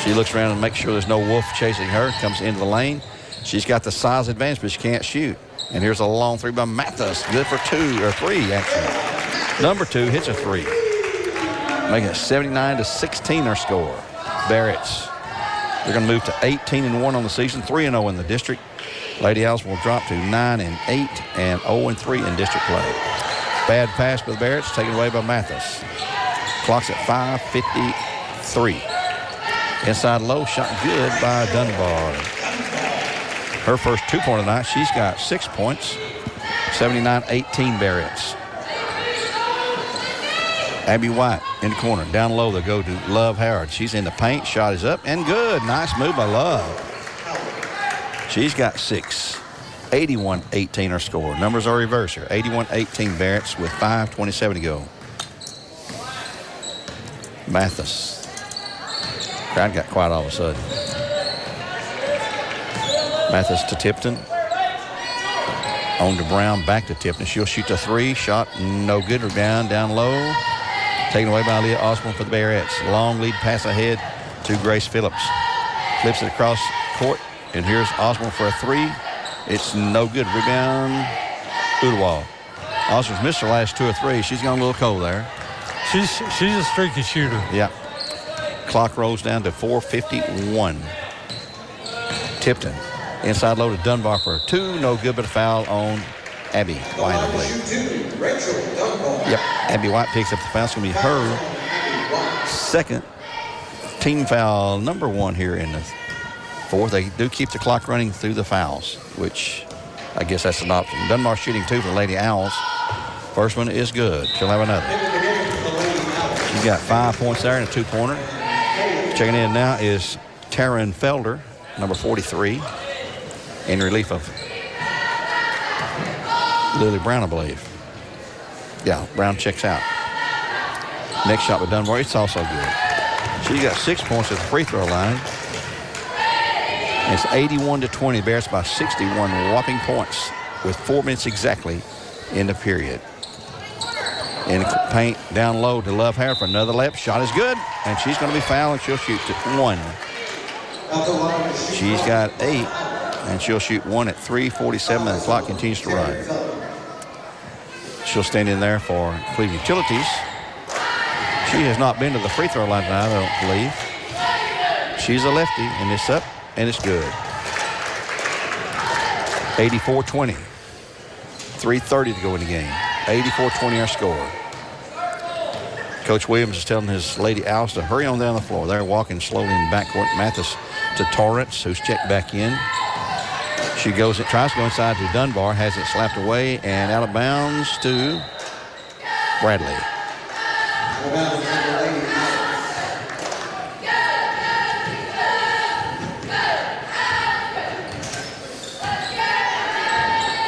She looks around and makes sure there's no wolf chasing her. Comes into the lane. She's got the size advantage, but she can't shoot. And here's a long 3 by Mathis. Good for 2, or 3, actually. Number 2 hits a 3. Making it 79-16 their score. Bearettes. They're going to move to 18-1 on the season, 3-0 in the district. Lady Alice will drop to 9-8 and 0-3 in district play. Bad pass by the Bearettes, taken away by Mathis. Clock's at 5:53. Inside low, shot good by Dunbar. Her first 2-pointer tonight. She's got 6 points. 79-18 Bearettes. Abby White in the corner. Down low, they'll go to Love Howard. She's in the paint. Shot is up and good. Nice move by Love. She's got 6. 81-18 her score. Numbers are reversed here. 81-18 Bearettes with 5:27 to go. Mathis. Crowd got quiet all of a sudden. Mathis to Tipton. On to Brown, back to Tipton. She'll shoot the 3. Shot no good. Rebound down low. Taken away by Leah Osborne for the Bearettes. Long lead pass ahead to Grace Phillips. Flips it across court. And here's Osborne for a 3. It's no good. Rebound Ooltewah. Osborne's missed her last 2 or 3. She's gone a little cold there. She's a streaky shooter. Yeah. Clock rolls down to 4:51. Tipton. Inside low to Dunbar for 2. No good, but a foul on Abby White, I believe. Yep. Abby White picks up the foul. It's going to be her second team foul, number 1 here in the 4th. They do keep the clock running through the fouls, which I guess that's an option. Dunbar shooting 2 for the Lady Owls. First one is good. She'll have another. She's got 5 points there and a 2-pointer. Checking in now is Taryn Felder, number 43, in relief of Lily Brown, I believe. Yeah, Brown checks out. Next shot with Dunbar, it's also good. She got 6 points at the free throw line. It's 81-20. Bearettes by 61 whopping points with 4 minutes exactly in the period. In the paint, down low to Love Howard for another layup. Shot is good, and she's going to be fouled, and she'll shoot 1. She's got 8, and she'll shoot 1 at 3:47, and the clock continues to run. She'll stand in there for Cleveland Utilities. She has not been to the free throw line tonight, I don't believe. She's a lefty, and it's up, and it's good. 84-20. 3:30 to go in the game. 84-20 our score. Coach Williams is telling his Lady Owls to hurry on down the floor. They're walking slowly in the backcourt. Mathis to Torrance, who's checked back in. She tries to go inside to Dunbar, has it slapped away and out of bounds to Bradley.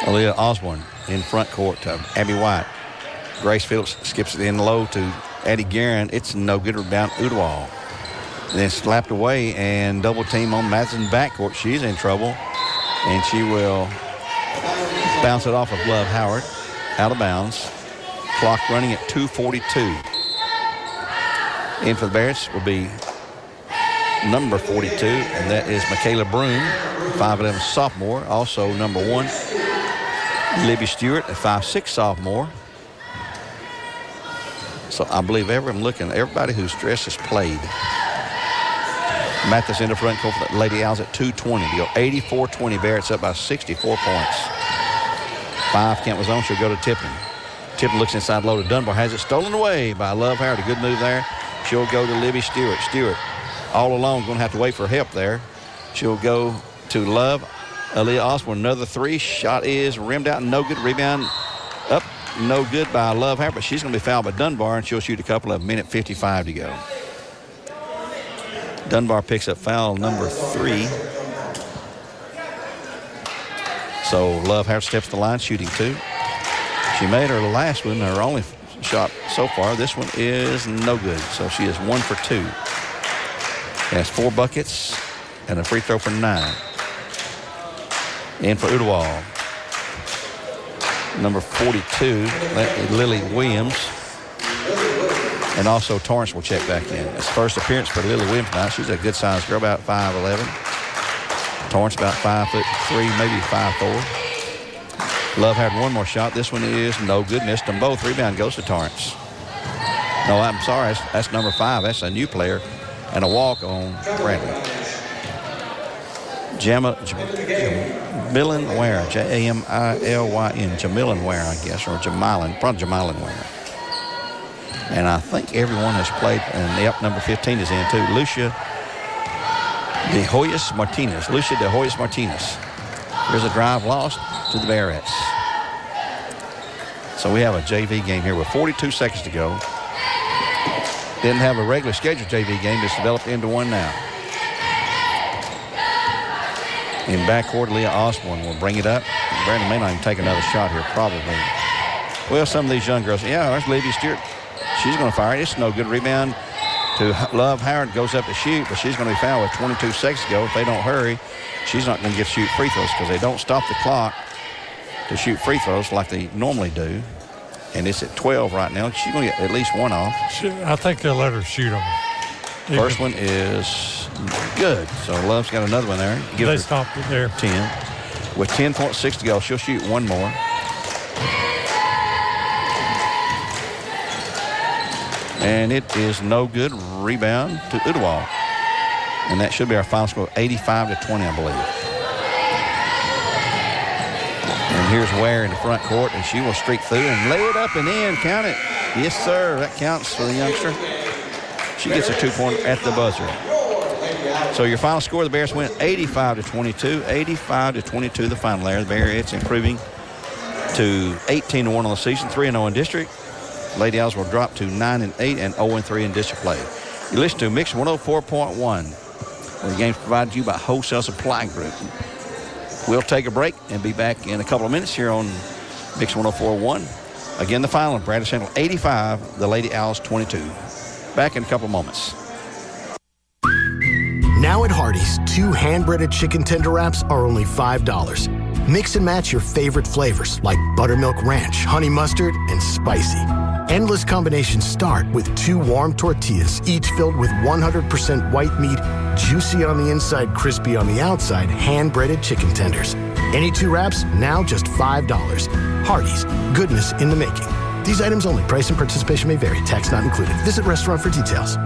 Aaliyah Osborne in front court to Abby White. Grace Phillips skips it in low to Addie Guerin. It's no good. Rebound Ooltewah. Then slapped away and double team on Madison backcourt. She's in trouble. And she will bounce it off of Love Howard. Out of bounds. Clock running at 2:42. In for the Bearettes will be number 42, and that is Michaela Broom, 5'11" sophomore. Also number 1, Libby Stewart, a 5'6" sophomore. So I believe everybody who's dressed has played. Mathis in the front court for the Lady Owls at 2:20 to go. 84-20. Bearettes up by 64 points. 5 count was on. She'll go to Tipton. Tipton looks inside low to Dunbar. Has it stolen away by Love Howard. A good move there. She'll go to Libby Stewart. Stewart all alone, going to have to wait for help there. She'll go to Love. Aaliyah Osborne, another 3. Shot is rimmed out. No good. Rebound up. No good by Love Howard, but she's going to be fouled by Dunbar, and she'll shoot a couple of minute 55 to go. Dunbar picks up foul number 3. So Love Howard steps to the line, shooting 2. She made her last one, her only shot so far. This one is no good, so she is 1 for 2. Has 4 buckets and a free throw for 9. In for Ooltewah, number 42, Lily Williams. And also Torrance will check back in. It's first appearance for Lily Williams tonight. She's a good-sized girl, about 5'11". Torrance about 5'3", maybe 5'4". Love had one more shot. This one is no good. Missed them both. Rebound goes to Torrance. No, I'm sorry. That's number 5. That's a new player. And a walk on Bradley. Jamilin Ware, Jamilin, Jamilin Ware, I guess, or Jamalin, probably Jamalin Ware. And I think everyone has played, and number 15 is in too. Lucia De Hoyos Martinez. Lucia De Hoyos Martinez. Here's a drive lost to the Bearettes. So we have a JV game here with 42 seconds to go. Didn't have a regular scheduled JV game. It's developed into one now. In backcourt, Leah Osborne will bring it up. Brandon may not even take another shot here, probably. Well, some of these young girls, yeah, there's Libby Stewart. She's going to fire it. It's no good. Rebound to Love Howard. Goes up to shoot, but she's going to be fouled with 22 seconds to go. If they don't hurry, she's not going to get to shoot free throws because they don't stop the clock to shoot free throws like they normally do. And it's at 12 right now. She's going to get at least one off. I think they'll let her shoot them. First one is good. So Love's got another one there. They stopped it there. 10. With 10.6 to go, she'll shoot one more. And it is no good. Rebound to Ooltewah. And that should be our final score, 85-20, I believe. And here's Ware in the front court, and she will streak through and lay it up and in. Count it. Yes, sir. That counts for the youngster. She gets a 2-pointer at the buzzer. So your final score, the Bears win 85-22. 85-22, the final there. The Bearettes improving to 18-1 on the season, 3-0 in district. Lady Owls will drop to 9-8 and 0-3 in district play. You listen to Mix 104.1, where the game's provided to you by Wholesale Supply Group. We'll take a break and be back in a couple of minutes here on Mix 104.1. Again, the final, Bradley Central 85, the Lady Owls 22. Back in a couple of moments. Now at Hardee's, 2 hand-breaded chicken tender wraps are only $5. Mix and match your favorite flavors like buttermilk ranch, honey mustard, and spicy. Endless combinations start with 2 warm tortillas, each filled with 100% white meat, juicy on the inside, crispy on the outside, hand-breaded chicken tenders. Any 2 wraps, now just $5. Hardee's, goodness in the making. These items only. Price and participation may vary. Tax not included. Visit restaurant for details.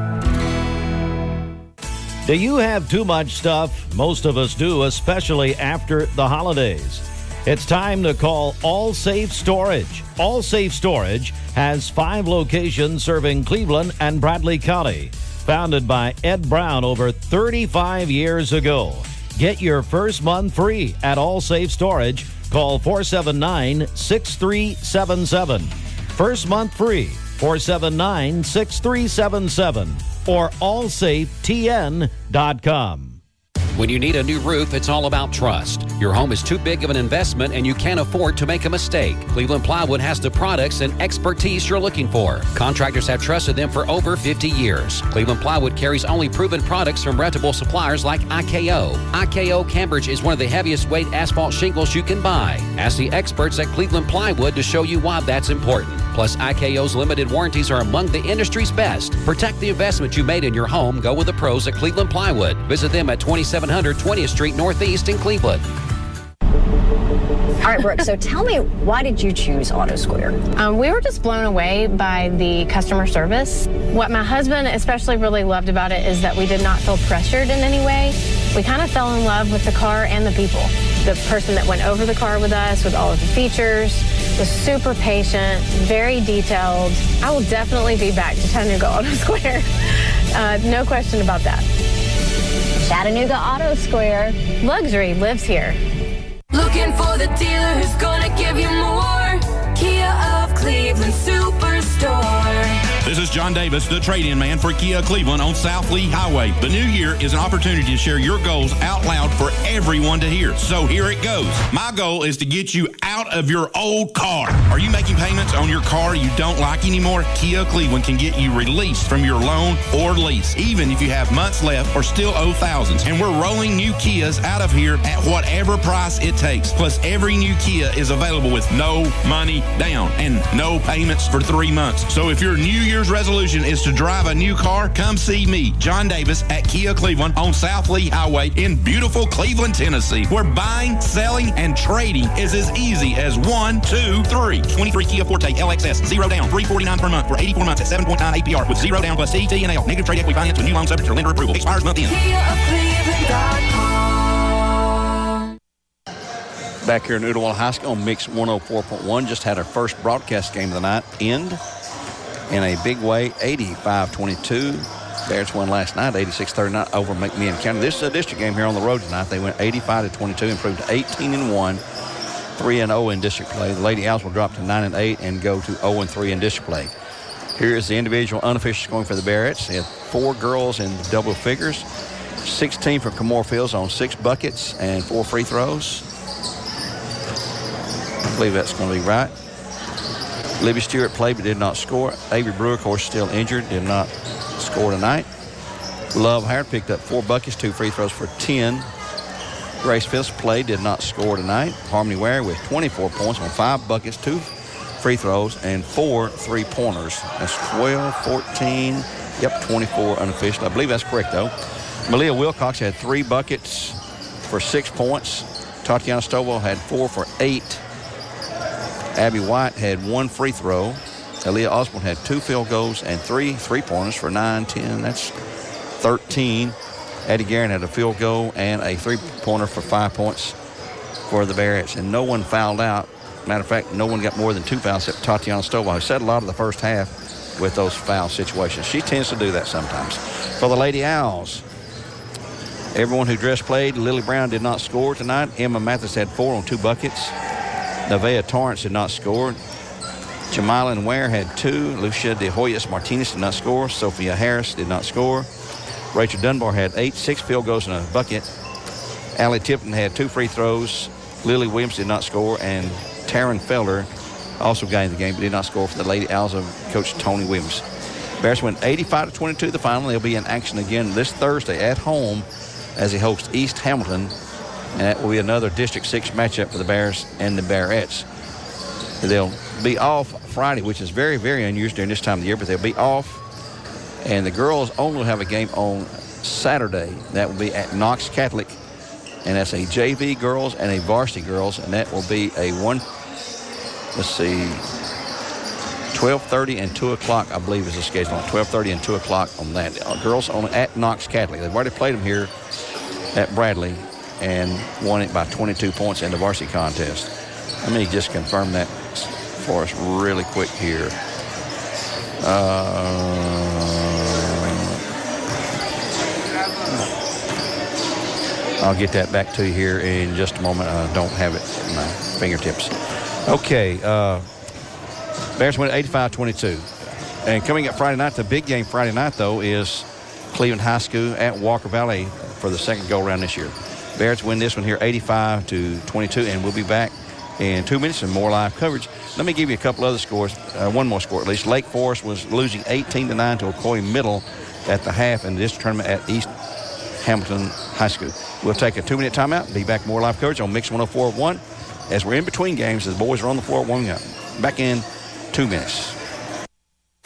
Do you have too much stuff? Most of us do, especially after the holidays. It's time to call All Safe Storage. All Safe Storage has 5 locations serving Cleveland and Bradley County. Founded by Ed Brown over 35 years ago. Get your first month free at All Safe Storage. Call 479-6377. First month free, 479-6377. or allsafetn.com. When you need a new roof, it's all about trust. Your home is too big of an investment and you can't afford to make a mistake. Cleveland Plywood has the products and expertise you're looking for. Contractors have trusted them for over 50 years. Cleveland Plywood carries only proven products from reputable suppliers like IKO. IKO Cambridge is one of the heaviest weight asphalt shingles you can buy. Ask the experts at Cleveland Plywood to show you why that's important. Plus, IKO's limited warranties are among the industry's best. Protect the investment you made in your home. Go with the pros at Cleveland Plywood. Visit them at 2700 20th Street Northeast in Cleveland. All right, Brooke, so tell me, why did you choose Auto Square? We were just blown away by the customer service. What my husband especially really loved about it is that we did not feel pressured in any way. We kind of fell in love with the car and the people. The person that went over the car with us with all of the features was super patient, very detailed. I will definitely be back to Chattanooga Auto Square. No question about that. Chattanooga Auto Square. Luxury lives here. Looking for the dealer who's gonna give you more. Kia of Cleveland Superstore. This is John Davis, the trade-in man for Kia Cleveland on South Lee Highway. The new year is an opportunity to share your goals out loud for everyone to hear. So here it goes. My goal is to get you out of your old car. Are you making payments on your car you don't like anymore? Kia Cleveland can get you released from your loan or lease, even if you have months left or still owe thousands. And we're rolling new Kias out of here at whatever price it takes. Plus, every new Kia is available with no money down and no payments for 3 months. So if your New Year's resolution is to drive a new car, come see me, John Davis, at Kia Cleveland on South Lee Highway in beautiful Cleveland, Tennessee, where buying, selling, and trading is as easy as 1, 2, 3. 23 Kia Forte LXS, 0 down, $349 per month for 84 months at 7.9 APR with 0 down plus CT&L. Negative trade equity finance with new loan subject to lender approval. Expires month end. KiaofCleveland.com. Back here in Ooltewah High School on Mix 104.1, just had our first broadcast game of the night end in a big way, 85-22. Bears won last night, 86-39 over McMinn County. This is a district game here on the road tonight. They went 85-22, improved to 18-1, 3-0 in district play. The Lady Owls will drop to 9-8 and go to 0-3 in district play. Here is the individual unofficial scoring for the Bearettes. They had 4 girls in double figures, 16 for Camore Fields on 6 buckets and 4 free throws. I believe that's going to be right. Libby Stewart played but did not score. Avery Brewer, of course, still injured, did not score tonight. Love Howard picked up 4 buckets, 2 free throws for 10. Grace Phillips played, did not score tonight. Harmony Ware with 24 points on 5 buckets, 2 free throws, and 4 three-pointers. That's 12, 14, 24 unofficial. I believe that's correct, though. Malia Wilcox had 3 buckets for 6 points. Tatiana Stovall had 4 for 8. Abby White had 1 free throw. Aaliyah Osborne had 2 field goals and 3 3-pointers for 9, 10. That's 13. Addie Guerin had a field goal and a 3-pointer for 5 points for the Bearettes. And no one fouled out. Matter of fact, no one got more than 2 fouls except Tatiana Stovall, who set a lot of the first half with those foul situations. She tends to do that sometimes. For the Lady Owls, everyone who dressed played. Lily Brown did not score tonight. Emma Mathis had 4 on 2 buckets. Nevaeh Torrance did not score. Jamila Ware had 2. Lucia De Hoyos Martinez did not score. Sophia Harris did not score. Rachel Dunbar had 8, 6 field goals and a bucket. Allie Tipton had 2 free throws. Lily Williams did not score. And Taryn Felder also got in the game but did not score for the Lady Owls of Coach Tony Williams. Bears went 85-22 the final. They'll be in action again this Thursday at home as they host East Hamilton. And that will be another District 6 matchup for the Bears and the Bearettes. They'll be off Friday, which is very, very unusual during this time of the year, but they'll be off. And the girls only will have a game on Saturday. That will be at Knox Catholic. And that's a JV girls and a varsity girls. And that will be a 12:30 and 2 o'clock, I believe, is the schedule. 12:30 and 2 o'clock on that. Girls only at Knox Catholic. They've already played them here at Bradley and won it by 22 points in the varsity contest. Let me just confirm that for us really quick here. I'll get that back to you here in just a moment. I don't have it at my fingertips. Okay, Bears win 85-22. And coming up Friday night, the big game Friday night, though, is Cleveland High School at Walker Valley for the second go-around this year. Bears win this one here 85-22, and we'll be back in 2 minutes and more live coverage. Let me give you a couple other scores, one more score at least. Lake Forest was losing 18-9 to Ocoee Middle at the half in this tournament at East Hamilton High School. We'll take a 2-minute timeout and be back more live coverage on Mix 104.1 as we're in between games as the boys are on the floor warming up. Back in 2 minutes.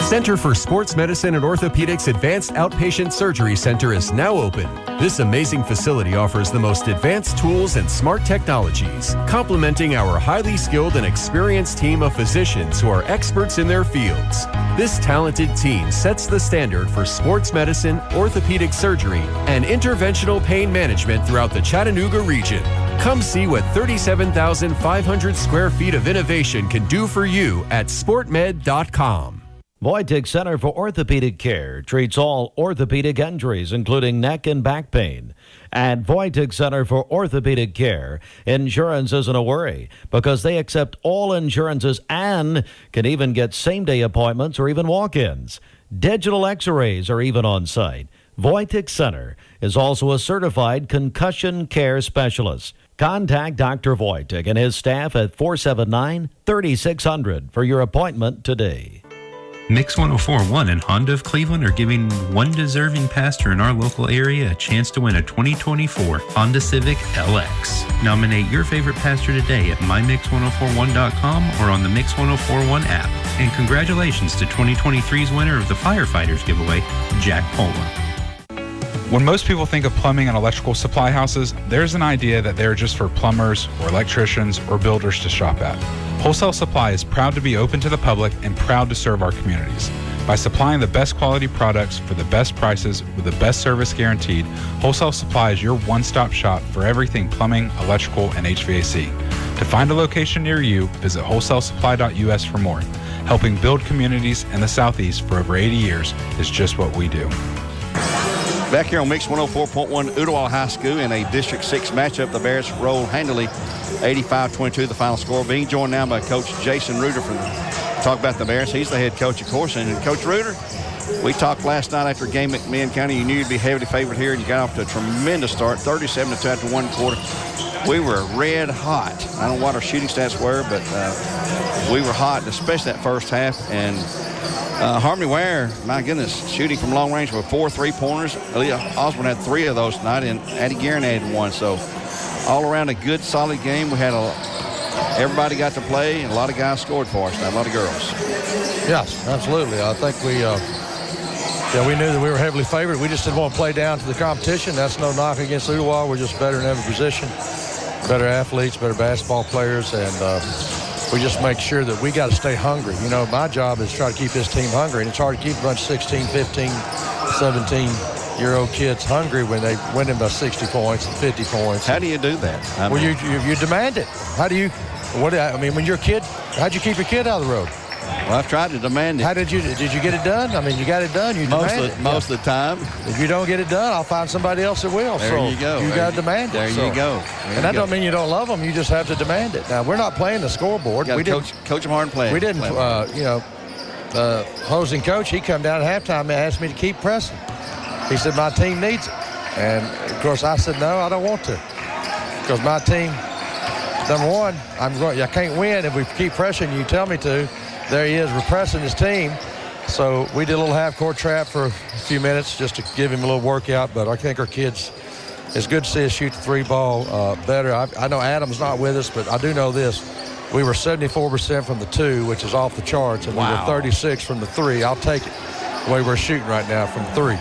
Center for Sports Medicine and Orthopedics Advanced Outpatient Surgery Center is now open. This amazing facility offers the most advanced tools and smart technologies, complementing our highly skilled and experienced team of physicians who are experts in their fields. This talented team sets the standard for sports medicine, orthopedic surgery, and interventional pain management throughout the Chattanooga region. Come see what 37,500 square feet of innovation can do for you at sportmed.com. Voitic Center for Orthopedic Care treats all orthopedic injuries, including neck and back pain. At Voitic Center for Orthopedic Care, insurance isn't a worry because they accept all insurances and can even get same-day appointments or even walk-ins. Digital x-rays are even on site. Voitic Center is also a certified concussion care specialist. Contact Dr. Voitic and his staff at 479-3600 for your appointment today. Mix 104.1 and Honda of Cleveland are giving one deserving pastor in our local area a chance to win a 2024 Honda Civic LX. Nominate your favorite pastor today at mymix1041.com or on the Mix 1041 app. And congratulations to 2023's winner of the Firefighters giveaway, Jack Pola. When most people think of plumbing and electrical supply houses, there's an idea that they're just for plumbers or electricians or builders to shop at. Wholesale Supply is proud to be open to the public and proud to serve our communities. By supplying the best quality products for the best prices with the best service guaranteed, Wholesale Supply is your one-stop shop for everything plumbing, electrical, and HVAC. To find a location near you, visit wholesalesupply.us for more. Helping build communities in the Southeast for over 80 years is just what we do. Back here on Mix 104.1, Ooltewah High School in a District 6 matchup. The Bears roll handily 85-22, the final score. Being joined now by Coach Jason Reuter from talk about the Bears. He's the head coach, of course. And Coach Reuter, we talked last night after a game at McMinn County. You knew you'd be heavily favored here, and you got off to a tremendous start, 37-2 after one quarter. We were red hot. I don't know what our shooting stats were, but we were hot, especially that first half. And Harmony Ware, my goodness, shooting from long range with 4 3-pointers. Aaliyah Osborne had 3 of those tonight, and Addie Guerin had 1. So all around a good, solid game. We had everybody got to play, and a lot of guys scored for us, and a lot of girls. Yes, absolutely. I think we knew that we were heavily favored. We just didn't want to play down to the competition. That's no knock against Ooltewah. We're just better in every position, better athletes, better basketball players, and we just make sure that we got to stay hungry. You know, my job is to try to keep this team hungry, and it's hard to keep a bunch of 16, 15, 17-year-old kids hungry when they win them by 60 points and 50 points. How do you do that? Well, you demand it. How do you? When you're a kid, how'd you keep your kid out of the road? Well, I've tried to demand it. How did you get it done? I mean, you got it done. You demand it. Most of the time. If you don't get it done, I'll find somebody else that will. There you go. You got to demand it. There you go. And that don't mean you don't love them. You just have to demand it. Now, we're not playing the scoreboard. We didn't coach them hard and play. We didn't. Hosing coach, he come down at halftime and asked me to keep pressing. He said my team needs it, and of course I said no, I don't want to, because my team. Number one, I can't win if we keep pressuring you tell me to. There he is repressing his team. So we did a little half-court trap for a few minutes just to give him a little workout. But I think our kids, it's good to see us shoot the three ball better. I know Adam's not with us, but I do know this. We were 74% from the two, which is off the charts, and we were 36 from the three. I'll take it the way we're shooting right now from three.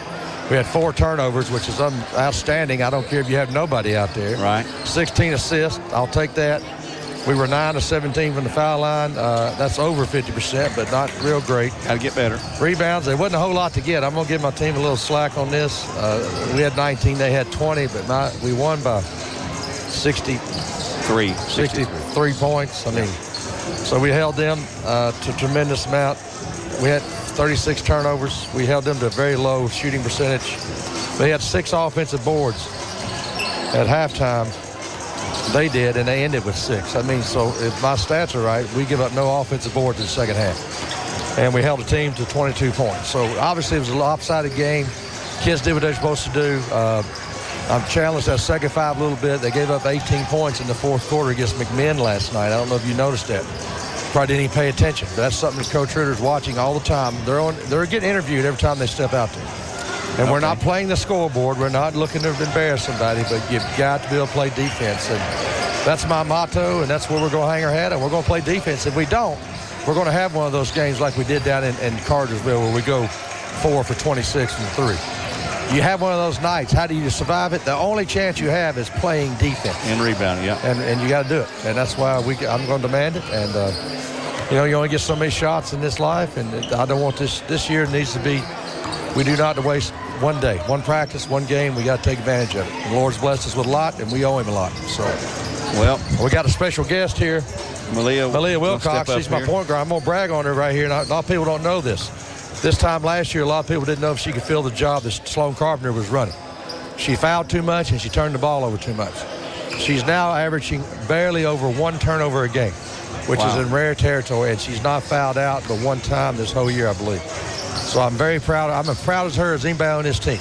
We had 4 turnovers, which is outstanding. I don't care if you have nobody out there. Right. 16 assists. I'll take that. We were 9 of 17 from the foul line. That's over 50%, but not real great. Got to get better. Rebounds, there wasn't a whole lot to get. I'm going to give my team a little slack on this. We had 19, they had 20, but we won by 63 points. I mean, so we held them to a tremendous amount. We had 36 turnovers. We held them to a very low shooting percentage. They had 6 offensive boards at halftime. They did, and they ended with 6. I mean, so if my stats are right, we give up no offensive boards in the second half. And we held the team to 22 points. So obviously it was a lopsided game. Kids did what they're supposed to do. I've challenged that second 5 a little bit. They gave up 18 points in the fourth quarter against McMinn last night. I don't know if you noticed that. Probably didn't even pay attention. But that's something that Coach Ritter's watching all the time. They're getting interviewed every time they step out there. And we're not playing the scoreboard. We're not looking to embarrass somebody, but you've got to be able to play defense. And that's my motto, and that's where we're going to hang our hat, and we're going to play defense. If we don't, we're going to have one of those games like we did down in Cartersville where we go 4 for 26 from 3. You have one of those nights. How do you survive it? The only chance you have is playing defense. And rebounding, yeah. And you got to do it. And that's why I'm going to demand it. And, you only get so many shots in this life, and I don't want this year needs to be, we do not waste one day, one practice, one game. We got to take advantage of it. The Lord's blessed us with a lot, and we owe him a lot. So, well, we got a special guest here, Malia Wilcox. She's my point guard. I'm going to brag on her right here, and a lot of people don't know this. This time last year, a lot of people didn't know if she could fill the job that Sloan Carpenter was running. She fouled too much, and she turned the ball over too much. She's now averaging barely over 1 turnover a game, which is in rare territory, and she's not fouled out but one time this whole year, I believe. So I'm very proud. I'm as proud as her as anybody on this team.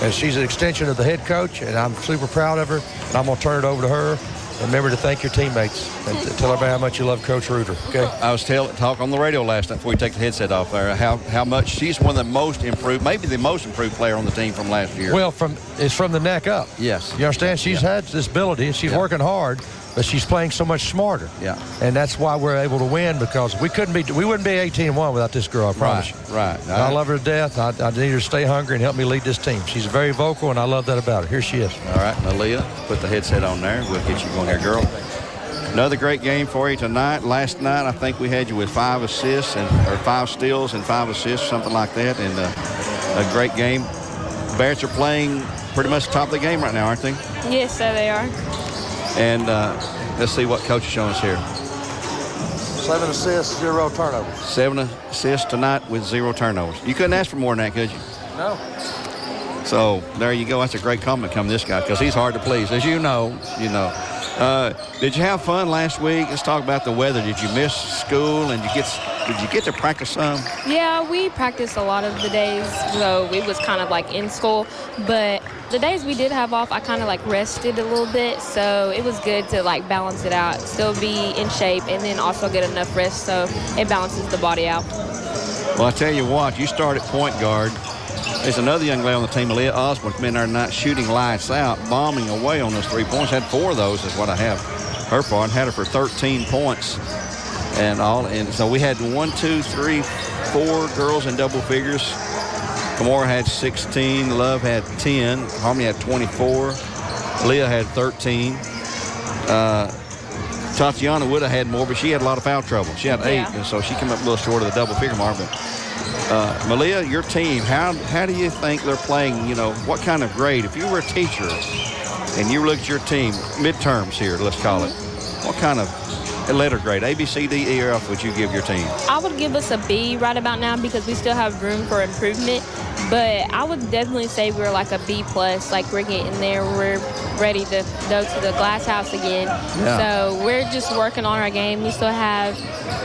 And she's an extension of the head coach, and I'm super proud of her. And I'm going to turn it over to her. And remember to thank your teammates and tell everybody how much you love Coach Reuter. Okay. I was talking on the radio last night before we take the headset off there how much she's one of the most improved, maybe the most improved player on the team from last year. Well, it's from the neck up. Yes. You understand? She's had this ability, and she's working hard, but she's playing so much smarter. Yeah. And that's why we're able to win, because we wouldn't be 18-1 without this girl, I promise you. Right. And I love her to death. I need her to stay hungry and help me lead this team. She's very vocal, and I love that about her. Here she is. All right, Malia, put the headset on there. We'll get you going here, girl. Another great game for you tonight. Last night, I think we had you with 5 assists or 5 steals and 5 assists, something like that, and a great game. Bearettes are playing pretty much the top of the game right now, aren't they? Yes, so they are. And let's see what Coach is showing us here. 7 assists, 0 turnovers. 7 assists tonight with 0 turnovers. You couldn't ask for more than that, could you? No. So there you go. That's a great comment coming this guy, because he's hard to please, as you know. Did you have fun last week? Let's talk about the weather. Did you miss school, and did you get to practice some? Yeah, we practiced a lot of the days, so we was kind of like in school. But the days we did have off, I kind of like rested a little bit, so it was good to like balance it out, still be in shape, and then also get enough rest, so it balances the body out. Well, I tell you what, you start at point guard. There's another young lady on the team, Malia Osborne's been there tonight shooting lights out, bombing away on those 3 points. Had 4 of those is what I have her for, and had her for 13 points and all. And so we had 1, 2, 3, 4 girls in double figures. Kamora had 16, Love had 10, Harmony had 24, Leah had 13. Tatiana would have had more, but she had a lot of foul trouble. She had 8, Yeah. and so she came up a little short of the double-figure mark. But Malia, your team, how do you think they're playing? You know, what kind of grade? If you were a teacher and you look at your team, midterms here, let's call it, what kind of letter grade, A, B, C, D, E, or F, would you give your team? I would give us a B right about now because we still have room for improvement. But I would definitely say we're like a B+. Like we're getting there. We're ready to go to the glass house again. Yeah. So we're just working on our game. We still have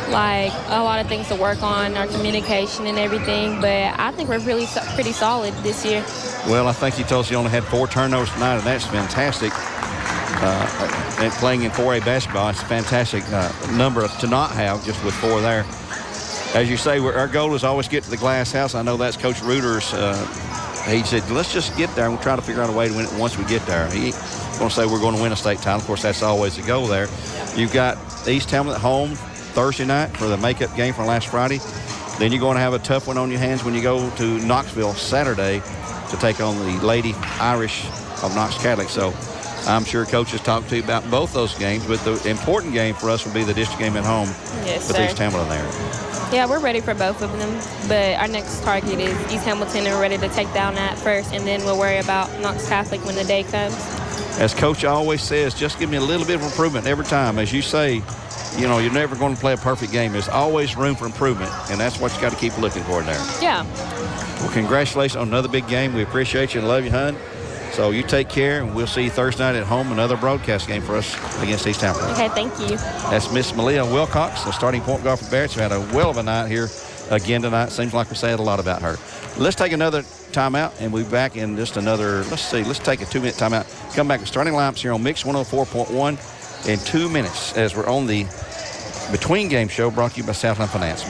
like a lot of things to work on, our communication and everything. But I think we're really pretty solid this year. Well, I think you told us you only had 4 turnovers tonight, and that's fantastic. And playing in 4A basketball, it's a fantastic number to not have just with 4 there. As you say, our goal is always get to the glass house. I know that's Coach Reuter's. He said, let's just get there and we'll try to figure out a way to win it once we get there. He's going to say we're going to win a state title. Of course, that's always the goal there. You've got East Hamlet at home Thursday night for the makeup game from last Friday. Then you're going to have a tough one on your hands when you go to Knoxville Saturday to take on the Lady Irish of Knox Catholic. So I'm sure coaches talked to you about both those games, but the important game for us will be the district game at home with East Hamilton there. Yeah, we're ready for both of them, but our next target is East Hamilton, and we're ready to take down that first, and then we'll worry about Knox Catholic when the day comes. As Coach always says, just give me a little bit of improvement every time. As you say, you know, you're never going to play a perfect game. There's always room for improvement, and that's what you got to keep looking for there. Yeah. Well, congratulations on another big game. We appreciate you and love you, hon. So you take care, and we'll see you Thursday night at home, another broadcast game for us against East Hamilton. Okay, thank you. That's Miss Malia Wilcox, the starting point guard for Bearettes, who had a well of a night here again tonight. Seems like we said a lot about her. Let's take another timeout, and we'll be back in just another, let's take a 2-minute timeout. Come back with starting lineups here on Mix 104.1 in 2 minutes as we're on the Between Game Show brought to you by Southland Finance. Back